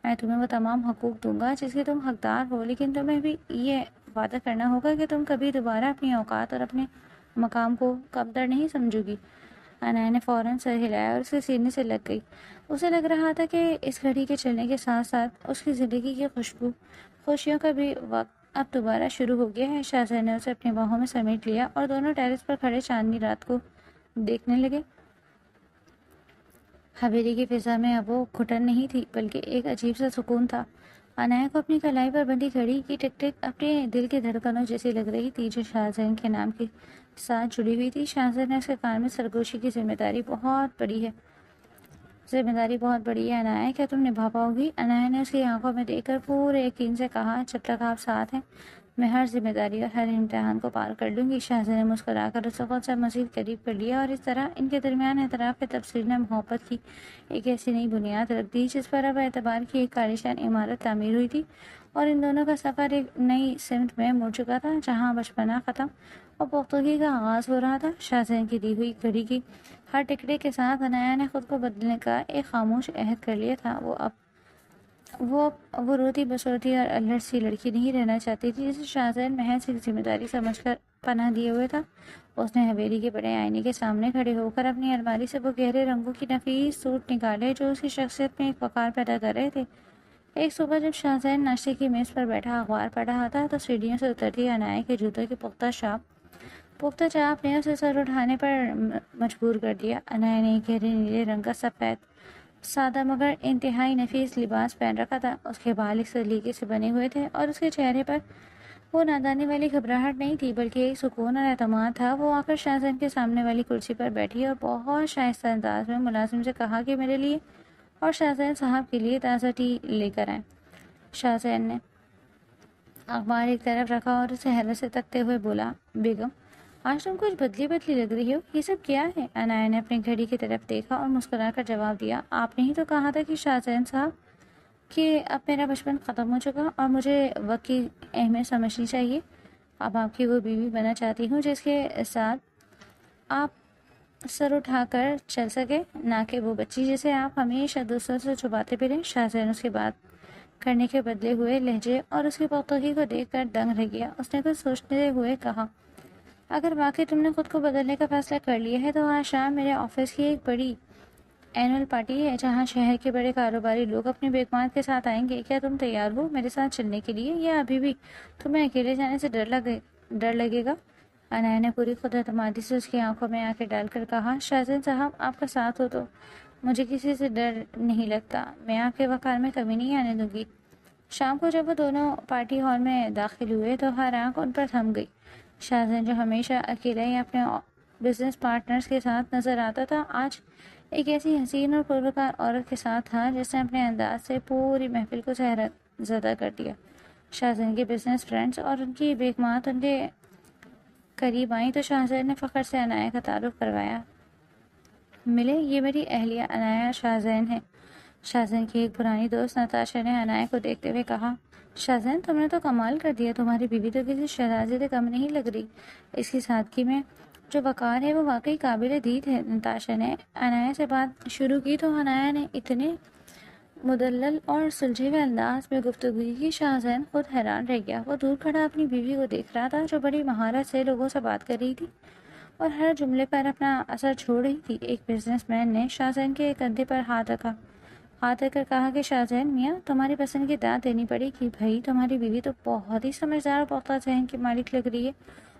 میں تمہیں وہ تمام حقوق دوں گا جس کے تم حقدار ہو، لیکن تمہیں بھی یہ وعدہ کرنا ہوگا کہ تم کبھی دوبارہ اپنی اوقات اور اپنے مقام کو کمتر نہیں سمجھو گی۔ انایا نے فوراً سر ہلایا اور اس کے سینے سے لگ گئی۔ اسے لگ رہا تھا کہ اس گھڑی کے چلنے کے ساتھ ساتھ اس کی زندگی کی خوشیوں کا بھی وقت اب دوبارہ شروع ہو گیا ہے۔ شاہزادے نے اسے اپنی باہوں میں سمیٹ لیا اور دونوں ٹیرس پر کھڑے چاندنی رات کو دیکھنے لگے۔ حویلی کی فضا میں اب وہ گھٹن نہیں تھی بلکہ ایک عجیب سا سکون تھا۔ عنایا کو اپنی کلائی پر بندی گھڑی کی ٹک ٹک اپنے دل کی دھڑکنوں جیسی لگ رہی تھی جو شاہزین کے نام کے ساتھ جڑی ہوئی تھی۔ شاہزین نے اس کے کان میں سرگوشی کی ذمہ داری بہت بڑی ہے عنایا، کیا تم نبھا پاؤ گی؟ عنایا نے اس کی آنکھوں میں دیکھ کر پورے یقین سے کہا، جب تک آپ ساتھ ہیں میں ہر ذمہ داری اور ہر امتحان کو پار کر لوں گی۔ شاہزین نے مسکرا کر اسے خود سے مزید قریب کر لیا اور اس طرح ان کے درمیان اعتراف کے تبصرے نے محبت کی ایک ایسی نئی بنیاد رکھ دی جس پر اب اعتبار کی ایک عالیشان عمارت تعمیر ہوئی تھی، اور ان دونوں کا سفر ایک نئی سمت میں مڑ چکا تھا جہاں بچپنا ختم اور پختگی کا آغاز ہو رہا تھا۔ شاہزین کی دی ہوئی گھڑی کی ہر ٹکڑے کے ساتھ عنایا نے خود کو بدلنے کا ایک خاموش عہد کر لیا تھا۔ وہ روتی بسوتی اور الہڑ سی لڑکی نہیں رہنا چاہتی تھی جسے شاہزین محض ایک ذمہ داری سمجھ کر پناہ دیے ہوئے تھا۔ اس نے حویلی کے بڑے آئینے کے سامنے کھڑے ہو کر اپنی الماری سے وہ گہرے رنگوں کی نفیس سوٹ نکالے جو اس کی شخصیت میں ایک وقار پیدا کر رہے تھے۔ ایک صبح جب شاہزین ناشتے کی میز پر بیٹھا اخبار پڑھ رہا تھا تو سیڑھیوں سے اترتی عنایا کے جوتوں کی پختہ چاپ نے اسے سر اٹھانے پر مجبور کر دیا۔ عنایا نے گہرے نیلے رنگ کا سفید سادہ مگر انتہائی نفیس لباس پہن رکھا تھا۔ اس کے بال ایک سلیقے سے بنے ہوئے تھے اور اس کے چہرے پر وہ نادانی والی گھبراہٹ نہیں تھی بلکہ ایک سکون اور اعتماد تھا۔ وہ آ کر شاہزین کے سامنے والی کرسی پر بیٹھی اور بہت شائستہ انداز میں ملازم سے کہا کہ میرے لیے اور شاہزین صاحب کے لیے تازہ ٹی لے کر آئیں۔ شاہزین نے اخبار ایک طرف رکھا اور اسے حیرت سے تکتے ہوئے بولا، بیگم آج تم کچھ بدلی لگ رہی ہو، یہ سب کیا ہے؟ عنایا نے اپنی گھڑی کی طرف دیکھا اور مسکرا کر جواب دیا، آپ نے ہی تو کہا تھا کہ شاہزین صاحب کہ اب میرا بچپن ختم ہو چکا اور مجھے وقت کی اہمیت سمجھنی چاہیے۔ اب آپ کی وہ بیوی بننا چاہتی ہوں جس کے ساتھ آپ سر اٹھا کر چل سکے، نہ کہ وہ بچی جسے آپ ہمیشہ دوسروں سے چھپاتے پھریں۔ شاہزین اس کی بات کرنے کے بدلے ہوئے لہجے اور اس کی پختگی کو دیکھ کر دنگ رہ گیا۔ اس نے کچھ سوچتے ہوئے کہا، اگر واقعی تم نے خود کو بدلنے کا فیصلہ کر لیا ہے تو آج شام میرے آفس کی ایک بڑی اینول پارٹی ہے جہاں شہر کے بڑے کاروباری لوگ اپنی بیگمات کے ساتھ آئیں گے۔ کیا تم تیار ہو میرے ساتھ چلنے کے لیے، یا ابھی بھی تمہیں اکیلے جانے سے ڈر لگے گا؟ عنایا نے پوری خود اعتمادی سے اس کی آنکھوں میں آنکھیں ڈال کر کہا، شاہزین صاحب آپ کا ساتھ ہو تو مجھے کسی سے ڈر نہیں لگتا، میں آپ کے وقار میں کمی نہیں آنے دوں گی۔ شام کو جب وہ دونوں پارٹی ہال میں داخل ہوئے تو ہر آنکھ ان پر تھم گئی۔ شاہزین جو ہمیشہ اکیلا ہی اپنے بزنس پارٹنرز کے ساتھ نظر آتا تھا، آج ایک ایسی حسین اور پروکار عورت کے ساتھ تھا جس نے اپنے انداز سے پوری محفل کو حیرت زدہ کر دیا۔ شاہزین کے بزنس فرینڈز اور ان کی بیگمات ان کے قریب آئیں تو شاہزین نے فخر سے عنایا کا تعارف کروایا، ملے یہ میری اہلیہ عنایا شاہزین ہے۔ شاہزین کی ایک پرانی دوست نتاشا نے عنایا کو دیکھتے ہوئے کہا، شاہزین تم نے تو کمال کر دیا، تمہاری بیوی تو کسی شہزادی سے کم نہیں لگ رہی، اس کی سادگی میں جو وقار ہے وہ واقعی قابل دید ہے۔ نتاشا نے عنایا سے بات شروع کی تو عنایا نے اتنے مدلل اور سلجھے ہوئے انداز میں گفتگو کی، شاہزین خود حیران رہ گیا۔ وہ دور کھڑا اپنی بیوی کو دیکھ رہا تھا جو بڑی مہارت سے لوگوں سے بات کر رہی تھی اور ہر جملے پر اپنا اثر چھوڑ رہی تھی۔ ایک بزنس مین نے شاہزین کے کندھے پر ہاتھ رکھ کر کہا کہ شاہزین میاں تمہاری پسند کی داد دینی پڑے گی، بھائی تمہاری بیوی تو بہت ہی سمجھدار اور پختہ ذہن کی مالک لگ رہی ہے،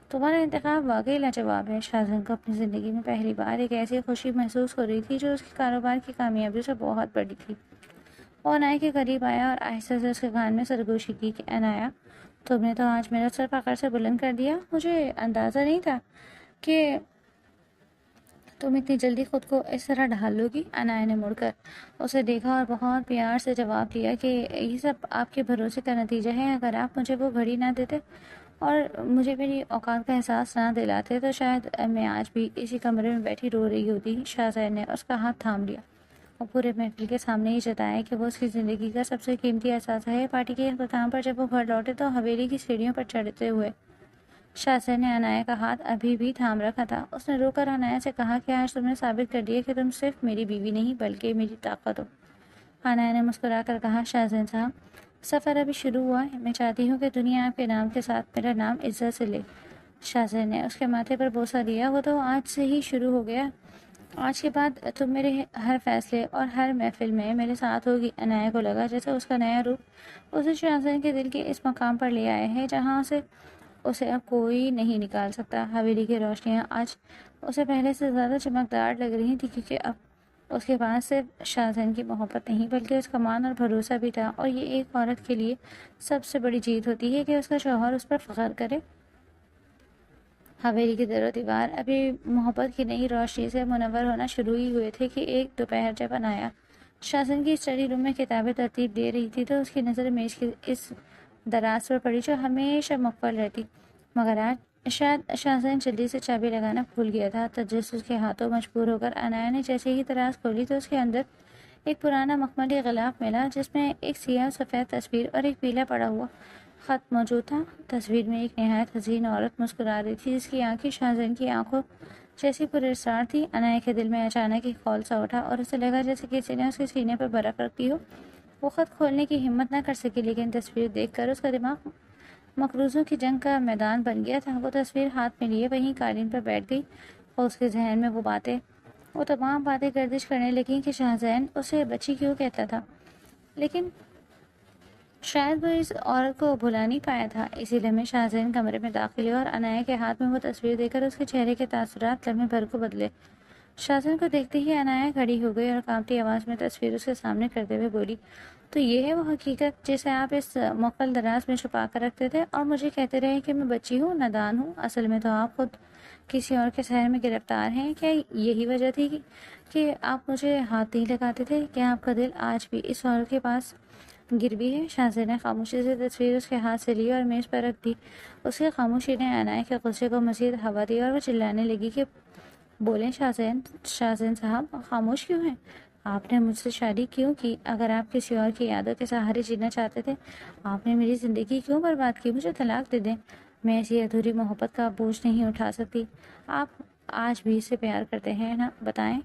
تمہارا انتخاب واقعی لاجواب ہے۔ شاہزین کو اپنی زندگی میں پہلی بار ایک ایسی خوشی محسوس ہو رہی تھی جو اس کے کاروبار کی کامیابیوں سے بہت بڑی تھی۔ وہ عنایا کے قریب آیا اور آہستہ سے اس کے کان میں سرگوشی کی کہ عنایا تم نے تو آج میرا سر فخر سے بلند کر دیا، مجھے اندازہ نہیں تھا کہ تم اتنی جلدی خود کو اس طرح ڈھال لو گی۔ عنایا نے مڑ کر اسے دیکھا اور بہت پیار سے جواب دیا کہ یہ سب آپ کے بھروسے کا نتیجہ ہے، اگر آپ مجھے وہ گھڑی نہ دیتے اور مجھے میری اوقات کا احساس نہ دلاتے تو شاید میں آج بھی اسی کمرے میں بیٹھی رو رہی ہوتی۔ شاہزین نے اس کا ہاتھ تھام لیا اور پورے محفل کے سامنے یہ جتایا کہ وہ اس کی زندگی کا سب سے قیمتی احساس ہے۔ پارٹی کے اختتام پر جب وہ گھر لوٹے تو حویلی کی سیڑھیوں پر چڑھتے ہوئے شاہزین نے عنایا کا ہاتھ ابھی بھی تھام رکھا تھا۔ اس نے رو کر عنایا سے کہا کہ آج تم نے ثابت کر دیا کہ تم صرف میری بیوی نہیں بلکہ میری طاقت ہو۔ عنایا نے مسکرا کر کہا، شاہزین صاحب سفر ابھی شروع ہوا ہے، میں چاہتی ہوں کہ دنیا آپ کے نام کے ساتھ میرا نام عزت سے لے۔ شاہزین نے اس کے ماتھے پر بوسہ دیا، وہ تو آج سے ہی شروع ہو گیا، آج کے بعد تم میرے ہر فیصلے اور ہر محفل میں میرے ساتھ ہوگی۔ عنایا کو لگا جیسے اس کا نیا روپ اسے شاہزین کے دل کے اس مقام پر لے آئے ہیں جہاں اسے اب کوئی نہیں نکال سکتا۔ حویلی کی روشنیاں آج اسے پہلے سے زیادہ چمکدار لگ رہی تھی کیونکہ اب اس کے پاس صرف شاہزین کی محبت نہیں بلکہ اس کا مان اور بھروسہ بھی تھا، اور یہ ایک عورت کے لیے سب سے بڑی جیت ہوتی ہے کہ اس کا شوہر اس پر فخر کرے۔ حویلی کے در و دیوار ابھی محبت کی نئی روشنی سے منور ہونا شروع ہی ہوئے تھے کہ ایک دوپہر جب انایا شاہزین کی اسٹڈی روم میں کتابیں ترتیب دے رہی تھی تو اس کی نظر میز کی اس دراز پر پڑی جو ہمیشہ مقفل رہتی، مگر آج شاید شاہزین جلدی سے چابی لگانا بھول گیا تھا۔ تجسس کے ہاتھوں مجبور ہو کر انایا نے جیسے ہی دراز کھولی تو اس کے اندر ایک پرانا مخملی غلاف ملا جس میں ایک سیاہ سفید تصویر اور ایک پیلا پڑا ہوا خط موجود تھا۔ تصویر میں ایک نہایت حسین عورت مسکرا رہی تھی جس کی آنکھیں شاہزین کی آنکھوں جیسی پراسرار تھی۔ انایا کے دل میں اچانک ایک خول سا اٹھا اور اسے لگا جیسے کسی نے اس کے سینے پر برف رکھ دی ہو۔ وہ خط کھولنے کی ہمت نہ کر سکی، لیکن تصویر دیکھ کر اس کا دماغ مقروضوں کی جنگ کا میدان بن گیا تھا۔ وہ تصویر ہاتھ میں لیے وہیں قالین پر بیٹھ گئی اور اس کے ذہن میں وہ تمام باتیں گردش کرنے لگیں کہ شاہزین اسے بچی کیوں کہتا تھا، لیکن شاید وہ اس عورت کو بھلا نہیں پایا تھا۔ اسی لمحے شاہزین کمرے میں داخل ہوا اور انایا کے ہاتھ میں وہ تصویر دے کر اس کے چہرے کے تاثرات لمحے بھر کو بدلے۔ شاہزین کو دیکھتے ہی انایا کھڑی ہو گئی اور کانپتی آواز میں تصویر اس کے سامنے کرتے ہوئے بولی، تو یہ ہے وہ حقیقت جسے آپ اس مقفل دراز میں چھپا کر رکھتے تھے اور مجھے کہتے رہے کہ میں بچی ہوں، نادان ہوں۔ اصل میں تو آپ خود کسی اور کے سحر میں گرفتار ہیں۔ کیا یہی وجہ تھی کہ آپ مجھے ہاتھ نہیں لگاتے تھے؟ کیا آپ کا دل آج بھی اس عورت کے پاس گروی ہے؟ شاہزین نے خاموشی سے تصویر اس کے ہاتھ سے لی اور میز پر رکھ دی۔ اس کی خاموشی نے انایا کے غصے کو مزید ہوا دی اور وہ چلانے لگی کہ بولیں شاہزین صاحب، خاموش کیوں ہیں؟ آپ نے مجھ سے شادی کیوں کی؟ اگر آپ کسی اور کی یادوں کے سہارے جینا چاہتے تھے، آپ نے میری زندگی کیوں برباد کی؟ مجھے طلاق دے دیں، میں ایسی ادھوری محبت کا بوجھ نہیں اٹھا سکتی۔ آپ آج بھی اسے پیار کرتے ہیں نا؟ بتائیں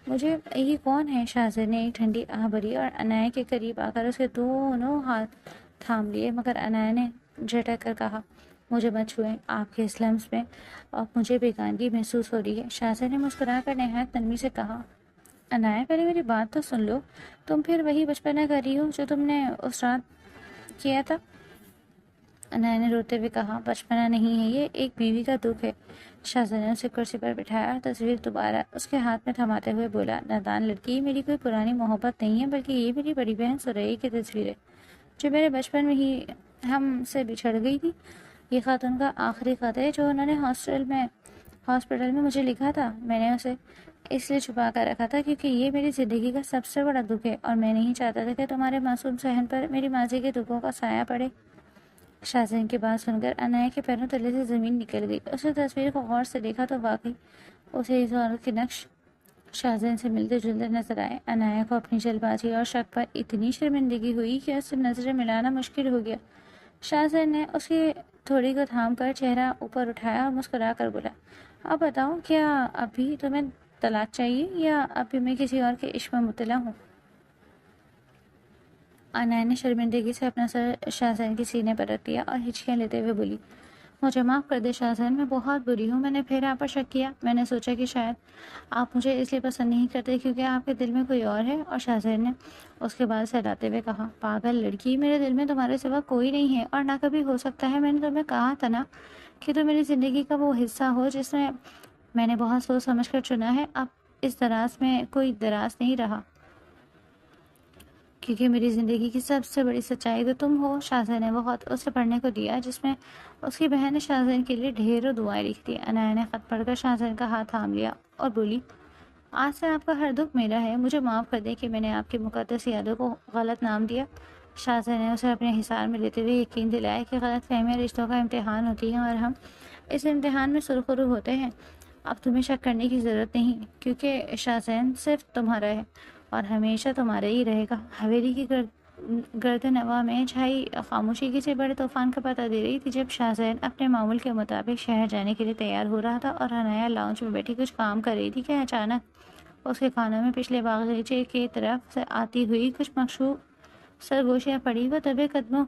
مجھے یہ کون ہے؟ شاہزین نے ایک ٹھنڈی آہ بھری اور انایا کے قریب آ کر اس کے دونوں ہاتھ تھام لیے، مگر انایا نے جھٹک کر کہا، مجھے مت چھوئیں، آپ کے اس لمس میں اب مجھے بیگانگی محسوس ہو رہی ہے۔ شاہزین نے مسکرا کر نہایت نرمی سے کہا، انایا پہلے میری بات تو سن لو، تم پھر وہی بچپنا کر رہی ہو جو تم نے اس رات کیا تھا۔ انایا نے روتے ہوئے کہا، بچپنا نہیں ہے، یہ ایک بیوی کا دکھ ہے۔ شاہزین نے اسے کرسی پر بٹھایا اور تصویر دوبارہ اس کے ہاتھ میں تھماتے ہوئے بولا، نادان لڑکی، یہ میری کوئی پرانی محبت نہیں ہے بلکہ یہ میری بڑی بہن سرئی کی تصویر ہے جو میرے بچپن میں ہی ہم سے بچھڑ گئی تھی۔ یہ خط ان کا آخری خط ہے جو انہوں نے ہاسپٹل میں مجھے لکھا تھا۔ میں نے اسے اس لیے چھپا کر رکھا تھا کیونکہ یہ میری زندگی کا سب سے بڑا دکھ ہے اور میں نہیں چاہتا تھا کہ تمہارے معصوم ذہن پر میری ماضی کے دکھوں کا سایہ پڑے۔ شاہزین کی بات سن کر انایا کے پیروں تلے سے زمین نکل گئی۔ اس نے تصویر کو غور سے دیکھا تو واقعی اسے اس عورت کے نقش شاہزین سے ملتے جلتے نظر آئے۔ انایا کو اپنی جلد بازی اور شک پر اتنی شرمندگی ہوئی کہ اس سے نظریں ملانا مشکل ہو گیا۔ شاہزین نے اس کی تھوڑی کو تھام کر چہرہ اوپر اٹھایا اور مسکرا کر بولا، اب بتاؤ، کیا ابھی تمہیں طلاق چاہیے یا اب بھی میں کسی اور کے عشق میں مبتلا ہوں؟ انایا نے شرمندگی سے اپنا سر شاہزین کے سینے پر رکھ دیا اور ہچکیاں لیتے ہوئے بولی، مجھے معاف کر دے شاہزین، میں بہت بری ہوں، میں نے پھر آپ پر شک کیا۔ میں نے سوچا کہ شاید آپ مجھے اس لیے پسند نہیں کرتے کیونکہ آپ کے دل میں کوئی اور ہے۔ اور شاہزین نے اس کے بال سہلاتے ہوئے کہا، پاگل لڑکی، میرے دل میں تمہارے سوا کوئی نہیں ہے اور نہ کبھی ہو سکتا ہے۔ میں نے تمہیں کہا تھا نا کہ تم میری زندگی کا وہ حصہ ہو جس میں نے بہت سوچ سمجھ کر چنا ہے۔ اب اس دراز میں کوئی دراز نہیں رہا کیونکہ میری زندگی کی سب سے بڑی سچائی تو تم ہو۔ شاہزین نے وہ خط اسے پڑھنے کو دیا جس میں اس کی بہن نے شاہزین کے لیے ڈھیروں دعائیں لکھ دی۔ انایا نے خط پڑھ کر شاہزین کا ہاتھ تھام لیا اور بولی، آج سے آپ کا ہر دکھ میرا ہے، مجھے معاف کر دیں کہ میں نے آپ کی مقدس یادوں کو غلط نام دیا۔ شاہزین نے اسے اپنے حصار میں لیتے ہوئے یقین دلایا کہ غلط فہمیاں رشتوں کا امتحان ہوتی ہیں اور ہم اس امتحان میں سرخرو ہوتے ہیں۔ اب تمہیں شک کرنے کی ضرورت نہیں کیونکہ شاہزین صرف تمہارا ہے اور ہمیشہ تمہارا ہی رہے گا۔ حویلی کی گرد نوا میں چھائی خاموشی کسی بڑے طوفان کا پتہ دے رہی تھی۔ جب شاہزین اپنے معمول کے مطابق شہر جانے کے لیے تیار ہو رہا تھا اور انایا لاؤنج میں بیٹھی کچھ کام کر رہی تھی کہ اچانک اس کے کانوں میں پچھلے باغیچے کی طرف سے آتی ہوئی کچھ مخشوع سرگوشیاں پڑی۔ وہ دبے قدموں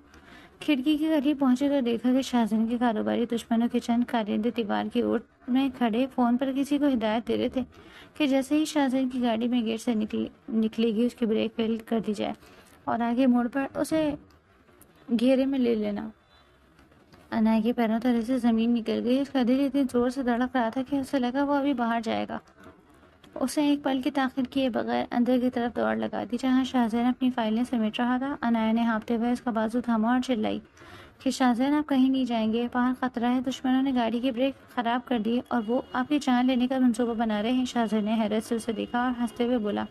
کھڑکی کے قریب پہنچے تو دیکھا کہ شاہزین کے کاروباری دشمنوں کے چند کارندے دیوار کی اوٹ میں کھڑے فون پر کسی کو ہدایت دے رہے تھے کہ جیسے ہی شاہزین کی گاڑی میں گیٹ سے نکلے گی اس کی بریک فیل کر دی جائے اور آگے موڑ پر اسے گھیرے میں لے لینا۔ انایا کے پیروں تلے سے زمین نکل گئی۔ اس کا دل اتنی زور سے دھڑک رہا تھا کہ اسے لگا وہ ابھی باہر جائے گا۔ اسے ایک پل کی تاخیر کیے بغیر اندر کی طرف دوڑ لگا دی جہاں شاہزین اپنی فائلیں سمیٹ رہا تھا۔ عنایا نے ہانپتے ہوئے اس کا بازو تھاما اور چلائی کہ شاہزین آپ کہیں نہیں جائیں گے، باہر خطرہ ہے، دشمنوں نے گاڑی کی بریک خراب کر دی اور وہ آپ کی جان لینے کا منصوبہ بنا رہے ہیں۔ شاہزین نے حیرت سے اسے دیکھا اور ہنستے ہوئے بولا،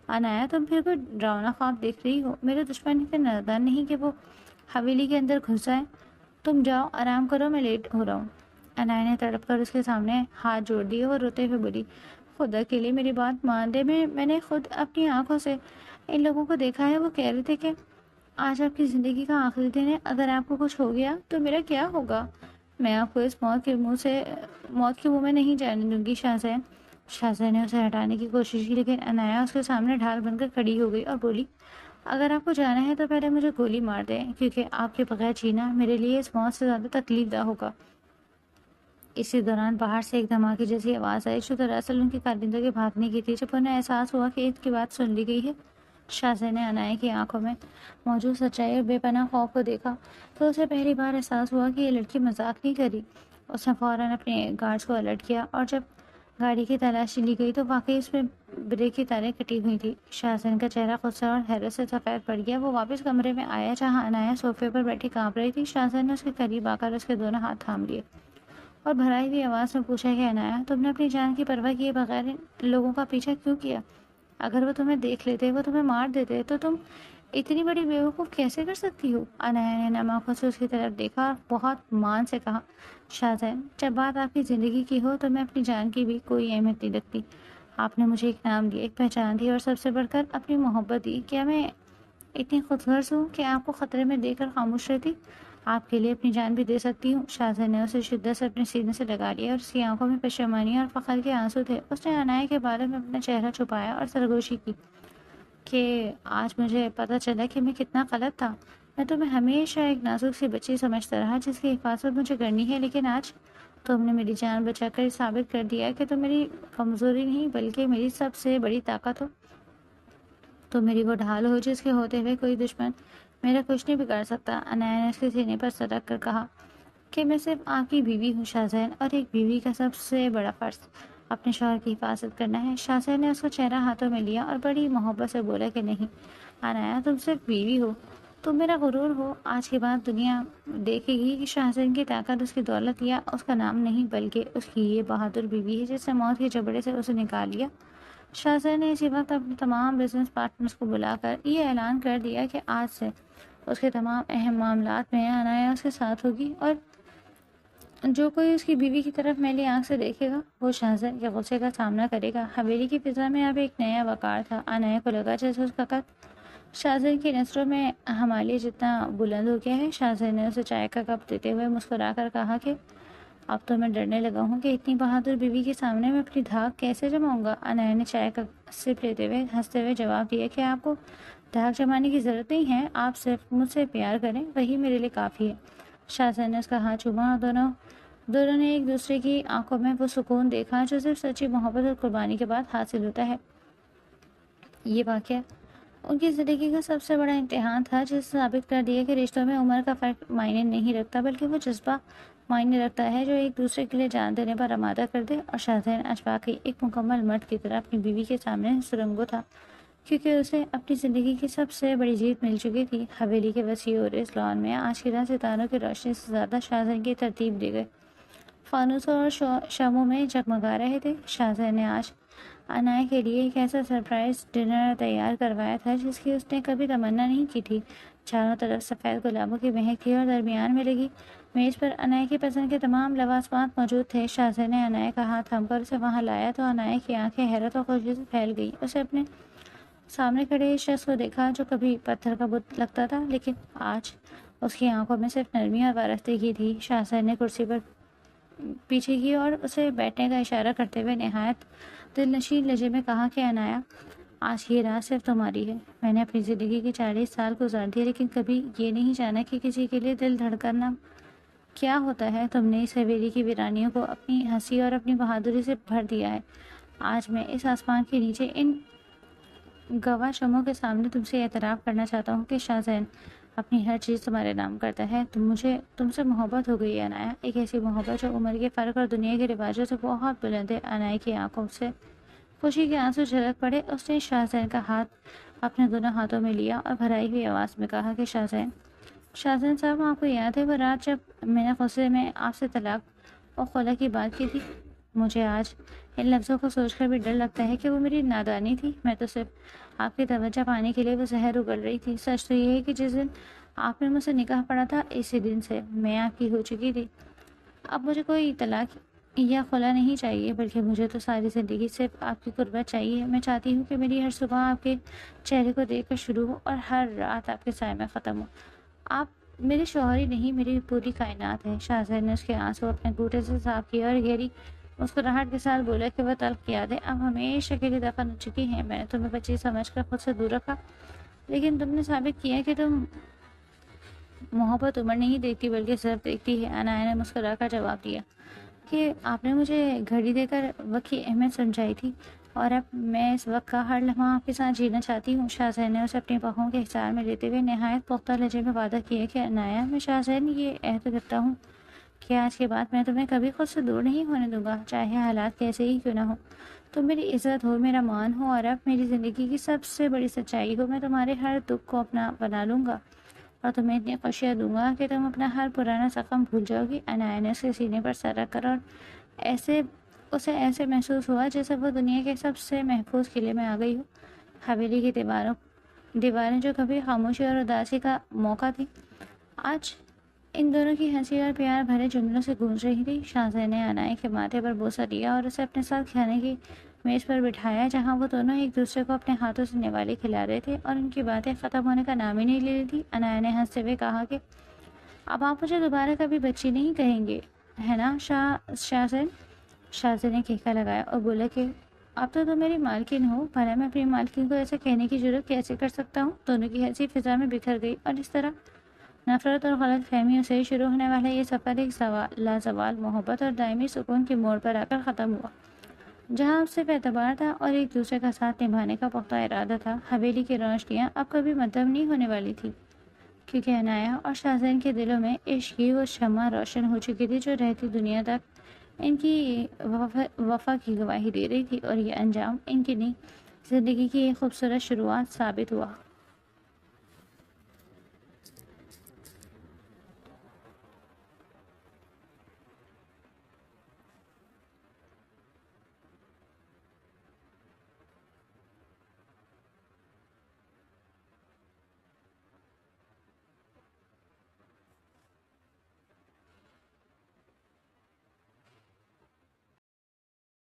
عنایا تم پھر کوئی ڈراؤنا خواب دیکھ رہی ہو؟ میرے دشمن اتنے نادان نہیں کہ وہ حویلی کے اندر گھس جائیں۔ تم جاؤ آرام کرو، میں لیٹ ہو رہا ہوں۔ عنایا نے تڑپ کر اس کے سامنے ہاتھ جوڑ دیے اور روتے ہوئے بولی، خدا کے لیے میری بات مان لے، میں نے خود اپنی آنکھوں سے ان لوگوں کو دیکھا ہے۔ وہ کہہ رہے تھے کہ آج آپ کی زندگی کا آخری دن ہے، اگر آپ کو کچھ ہو گیا تو میرا کیا ہوگا؟ میں آپ کو اس موت کے منہ میں نہیں جانے دوں گی شاہزین۔ شاہزین نے اسے ہٹانے کی کوشش کی لیکن عنایا اس کے سامنے ڈھال بن کر کھڑی ہو گئی اور بولی، اگر آپ کو جانا ہے تو پہلے مجھے گولی مار دیں، کیونکہ آپ کے بغیر جینا میرے لیے اس موت سے زیادہ تکلیف دہ ہوگا۔ اسی دوران باہر سے ایک دھماکے جیسی آواز آئی جو دراصل ان کے کارندوں کے بھاگنے کی تھی۔ جب انہیں احساس ہوا کہ عید کی بات سن لی گئی ہے، شاہزین نے عنایا کی آنکھوں میں موجود سچائی اور بے پناہ خوف کو دیکھا تو اسے پہلی بار احساس ہوا کہ یہ لڑکی مذاق نہیں کری۔ اس نے فوراً اپنے گارڈز کو الرٹ کیا اور جب گاڑی کی تلاشی لی گئی تو واقعی اس میں بریک کی تاریں کٹی ہوئی تھی۔ شاہزین کا چہرہ غصہ اور حیرت سے سفید پڑ گیا۔ وہ واپس کمرے میں آیا جہاں عنایا صوفے پر بیٹھی کانپ رہی تھی۔ شاہزین نے اس کے قریب آ کر اس کے دونوں ہاتھ تھام لیے اور بھرائی ہوئی آواز میں پوچھا کہ عنایا، تم نے اپنی جان کی پرواہ کیے بغیر ان لوگوں کا پیچھا کیوں کیا؟ اگر وہ تمہیں دیکھ لیتے، وہ تمہیں مار دیتے، تو تم اتنی بڑی بیوقوف کیسے کر سکتی ہو؟ عنایا نے نم آنکھوں سے اس کی طرف دیکھا اور بہت مان سے کہا، شاہزین، جب بات آپ کی زندگی کی ہو تو میں اپنی جان کی بھی کوئی اہمیت نہیں رکھتی۔ آپ نے مجھے ایک نام دیا، ایک پہچان دی اور سب سے بڑھ کر اپنی محبت دی۔ کیا میں اتنی خود غرض ہوں کہ آپ کو خطرے میں دے کر خاموش رہتی؟ آپ کے لیے اپنی جان بھی دے سکتی ہوں۔ شاہزین نے اسے شدت سے اپنے سینے سے لگا لیا اور اس کی آنکھوں میں پشیمانی اور فخر کے آنسو تھے۔ اس نے عنایا کے بارے میں اپنا چہرہ چھپایا اور سرگوشی کی کہ آج مجھے پتہ چلا کہ میں کتنا غلط تھا۔ میں تمہیں ہمیشہ ایک نازک سی بچی سمجھتا رہا جس کی حفاظت مجھے کرنی ہے، لیکن آج تم نے میری جان بچا کر ثابت کر دیا کہ تم میری کمزوری نہیں بلکہ میری سب سے بڑی طاقت ہو۔ تم میری وہ ڈھال ہو جس کے ہوتے ہوئے کوئی دشمن میرا کچھ نہیں بگاڑ سکتا۔ عنایا نے اس کے سینے پر سٹک کر کہا کہ میں صرف آپ کی بیوی ہوں شاہزین، اور ایک بیوی کا سب سے بڑا فرض اپنے شوہر کی حفاظت کرنا ہے۔ شاہزین نے اس کا چہرہ ہاتھوں میں لیا اور بڑی محبت سے بولا کہ نہیں عنایا، تم صرف بیوی ہو، تم میرا غرور ہو۔ آج کے بعد دنیا دیکھے گی کہ شاہزین کی طاقت اس کی دولت یا اس کا نام نہیں بلکہ اس کی یہ بہادر بیوی ہے جس نے موت کے جبڑے سے اسے نکال لیا۔ شاہزین نے اسی وقت اپنے تمام بزنس پارٹنرز کو بلا کر یہ اعلان کر دیا کہ آج سے اس کے تمام اہم معاملات میں عنایا اس کے ساتھ ہوگی، اور جو کوئی اس کی بیوی کی طرف میلی آنکھ سے دیکھے گا وہ شاہزین کے غصے کا سامنا کرے گا۔ حویلی کی فضا میں اب ایک نیا وقار تھا۔ عنایا کو لگا جیسے اس کا قد شاہزین کی نظروں میں ہمالیہ جتنا بلند ہو گیا ہے۔ شاہزین نے اسے چائے کا کپ دیتے ہوئے مسکرا کر کہا کہ اب تو میں ڈرنے لگا ہوں کہ اتنی بہادر بیوی کے سامنے میں اپنی دھاک کیسے جماؤں گا۔ عنایا نے چائے کا سپ لیتے ہوئے ہنستے ہوئے جواب دیا کہ آپ کو دھاک جمانے کی ضرورت نہیں ہے، آپ صرف مجھ سے پیار کریں، وہی میرے لیے کافی ہے۔ شاہزین نے اس کا ہاتھ چوما اور دونوں نے ایک دوسرے کی آنکھوں میں وہ سکون دیکھا جو صرف سچی محبت اور قربانی کے بعد حاصل ہوتا ہے۔ یہ واقعہ ان کی زندگی کا سب سے بڑا امتحان تھا جس نے ثابت کر دیا کہ رشتوں میں عمر کا فرق معنی نہیں رکھتا بلکہ وہ جذبہ معنی رکھتا ہے جو ایک دوسرے کے لیے جان دینے پر آمادہ کر دے۔ اور شاہزین آج واقعی ایک مکمل مرد کی طرح اپنی بیوی کے سامنے سرنگو تھا، کیونکہ اسے اپنی زندگی کی سب سے بڑی جیت مل چکی تھی۔ حویلی کے وسیع اور اس لان میں آج کی رات ستاروں کی روشنی سے زیادہ شاہزین کی ترتیب دی گئی فانوسوں اور شمعوں میں جگمگا رہے تھے۔ شاہزین نے آج عنایا کے لیے ایک ایسا سرپرائز ڈنر تیار کروایا تھا جس کی اس نے کبھی تمنا نہیں کی تھی۔ چاروں طرف سفید گلابوں کی مہک تھی اور درمیان میں لگی میز پر عنایا کی پسند کے تمام لوازمات موجود تھے۔ شاہزین نے عنایا کا ہاتھ تھام کر اسے وہاں لایا تو عنایا کی آنکھیں حیرت اور خوشی سے پھیل گئی۔ اسے اپنے سامنے کھڑے اس شخص کو دیکھا جو کبھی پتھر کا بت لگتا تھا لیکن آج اس کی آنکھوں میں صرف نرمی اور وارفتگی تھی۔ شاہزین نے کرسی پر پیچھے کی اور اسے بیٹھنے کا اشارہ کرتے ہوئے نہایت دل نشین لہجے میں کہا کہ عنایا، آج کی رات صرف تمہاری ہے۔ میں نے اپنی زندگی کے 40 سال گزار دیے لیکن کبھی یہ نہیں جانا کہ کسی کے لیے دل دھڑکنا کیا ہوتا ہے۔ تم نے اس حویلی کی ویرانیوں کو اپنی ہنسی اور اپنی بہادری سے بھر دیا ہے۔ آج میں اس آسمان کے نیچے ان گواہ شمعوں کے سامنے تم سے اعتراف کرنا چاہتا ہوں کہ شاہزین اپنی ہر چیز تمہارے نام کرتا ہے۔ مجھے تم سے محبت ہو گئی ہے عنایا، ایک ایسی محبت جو عمر کے فرق اور دنیا کے رواجوں سے بہت بلند ہے۔ عنایا کی آنکھوں سے خوشی کے آنسو جھلک پڑے۔ اس نے شاہزین کا ہاتھ اپنے دونوں ہاتھوں میں لیا اور بھرائی ہوئی آواز میں کہا کہ شاہزین صاحب، آپ کو یاد ہے وہ رات جب میں نے غصے میں آپ سے طلاق اور خلا کی بات کی تھی؟ مجھے آج ان لفظوں کو سوچ کر بھی ڈر لگتا ہے کہ وہ میری نادانی تھی۔ میں تو صرف آپ کی توجہ پانے کے لیے وہ زہر اگل رہی تھی۔ سچ تو یہ ہے کہ جس دن آپ نے مجھ سے نکاح پڑا تھا، اسی دن سے میں آپ کی ہو چکی تھی۔ اب مجھے کوئی طلاق یا خلا نہیں چاہیے، بلکہ مجھے تو ساری زندگی صرف آپ کی قربت چاہیے۔ میں چاہتی ہوں کہ میری ہر صبح آپ کے چہرے کو دیکھ کر شروع ہو اور ہر رات آپ کے سائے میں ختم ہو۔ آپ میرے شوہر ہی نہیں، میری پوری کائنات ہے۔ شاہزین نے اس کے آنسو اپنے گھوٹے سے صاف کیا اور گہری مسکراہٹ کے ساتھ بولا کہ وہ تلخ یادیں اب ہمیشہ کے لیے دفن ہو چکی ہیں۔ میں نے تمہیں بچی سمجھ کر خود سے دور رکھا، لیکن تم نے ثابت کیا کہ تم محبت عمر نہیں دیکھتی بلکہ صرف دیکھتی ہے۔ انایا نے مسکرا کر جواب دیا کہ آپ نے مجھے گھڑی دے کر وقت کی اہمیت سمجھائی تھی، اور اب میں اس وقت کا ہر لمحہ آپ کے ساتھ جینا چاہتی ہوں۔ شاہزین نے اسے اپنی باہوں کے حصار میں لیتے ہوئے نہایت پختہ لہجے میں وعدہ کیا کہ انایا، میں شاہزین یہ عہد کرتا ہوں کہ آج کے بعد میں تمہیں کبھی خود سے دور نہیں ہونے دوں گا، چاہے حالات کیسے ہی کیوں نہ ہو۔ تم میری عزت ہو، میرا مان ہو، اور اب میری زندگی کی سب سے بڑی سچائی ہو۔ میں تمہارے ہر دکھ کو اپنا بنا لوں گا اور تمہیں اتنی خوشیاں دوں گا کہ تم اپنا ہر پرانا زخم بھول جاؤ گی۔ انایا نے اس کے سینے پر سر رکھ کر اور اسے ایسے محسوس ہوا جیسے وہ دنیا کے سب سے محفوظ قلعے میں آ گئی ہو۔ حویلی کی دیواریں جو کبھی خاموشی اور اداسی کا موقع تھی، آج ان دونوں کی ہنسی اور پیار بھرے جملوں سے گونج رہی تھی۔ شاہزین نے انایا کے ماتھے پر بوسہ لیا اور اسے اپنے ساتھ کھانے کی میز پر بٹھایا، جہاں وہ دونوں ایک دوسرے کو اپنے ہاتھوں سے نوالے کھلا رہے تھے اور ان کی باتیں ختم ہونے کا نام ہی نہیں لے رہی تھی۔ انایا نے ہنستے ہوئے کہا کہ اب آپ مجھے دوبارہ کبھی بچی نہیں کہیں گے، ہے نا شاہزین؟ شاہزین نے کہکا لگایا اور بولا کہ اب تو تم میری مالکن ہو، بھلا میں اپنی مالکن کو ایسا کہنے کی جرات کیسے کر سکتا ہوں؟ دونوں کی ہنسی فضا میں بکھر گئی اور اس طرح نفرت اور غلط فہمیوں سے شروع ہونے والا یہ سفر ایک لازوال محبت اور دائمی سکون کے موڑ پر آ کر ختم ہوا، جہاں اب صرف اعتبار تھا اور ایک دوسرے کا ساتھ نبھانے کا پختہ ارادہ تھا۔ حویلی کی روشنیاں اب کبھی مدھم نہیں ہونے والی تھی، کیونکہ انایا اور شاہزین کے دلوں میں عشق کی وہ شمع روشن ہو چکی تھی جو رہتی دنیا تک ان کی وفا کی گواہی دے رہی تھی، اور یہ انجام ان کی نئی زندگی کی ایک خوبصورت شروعات ثابت ہوا۔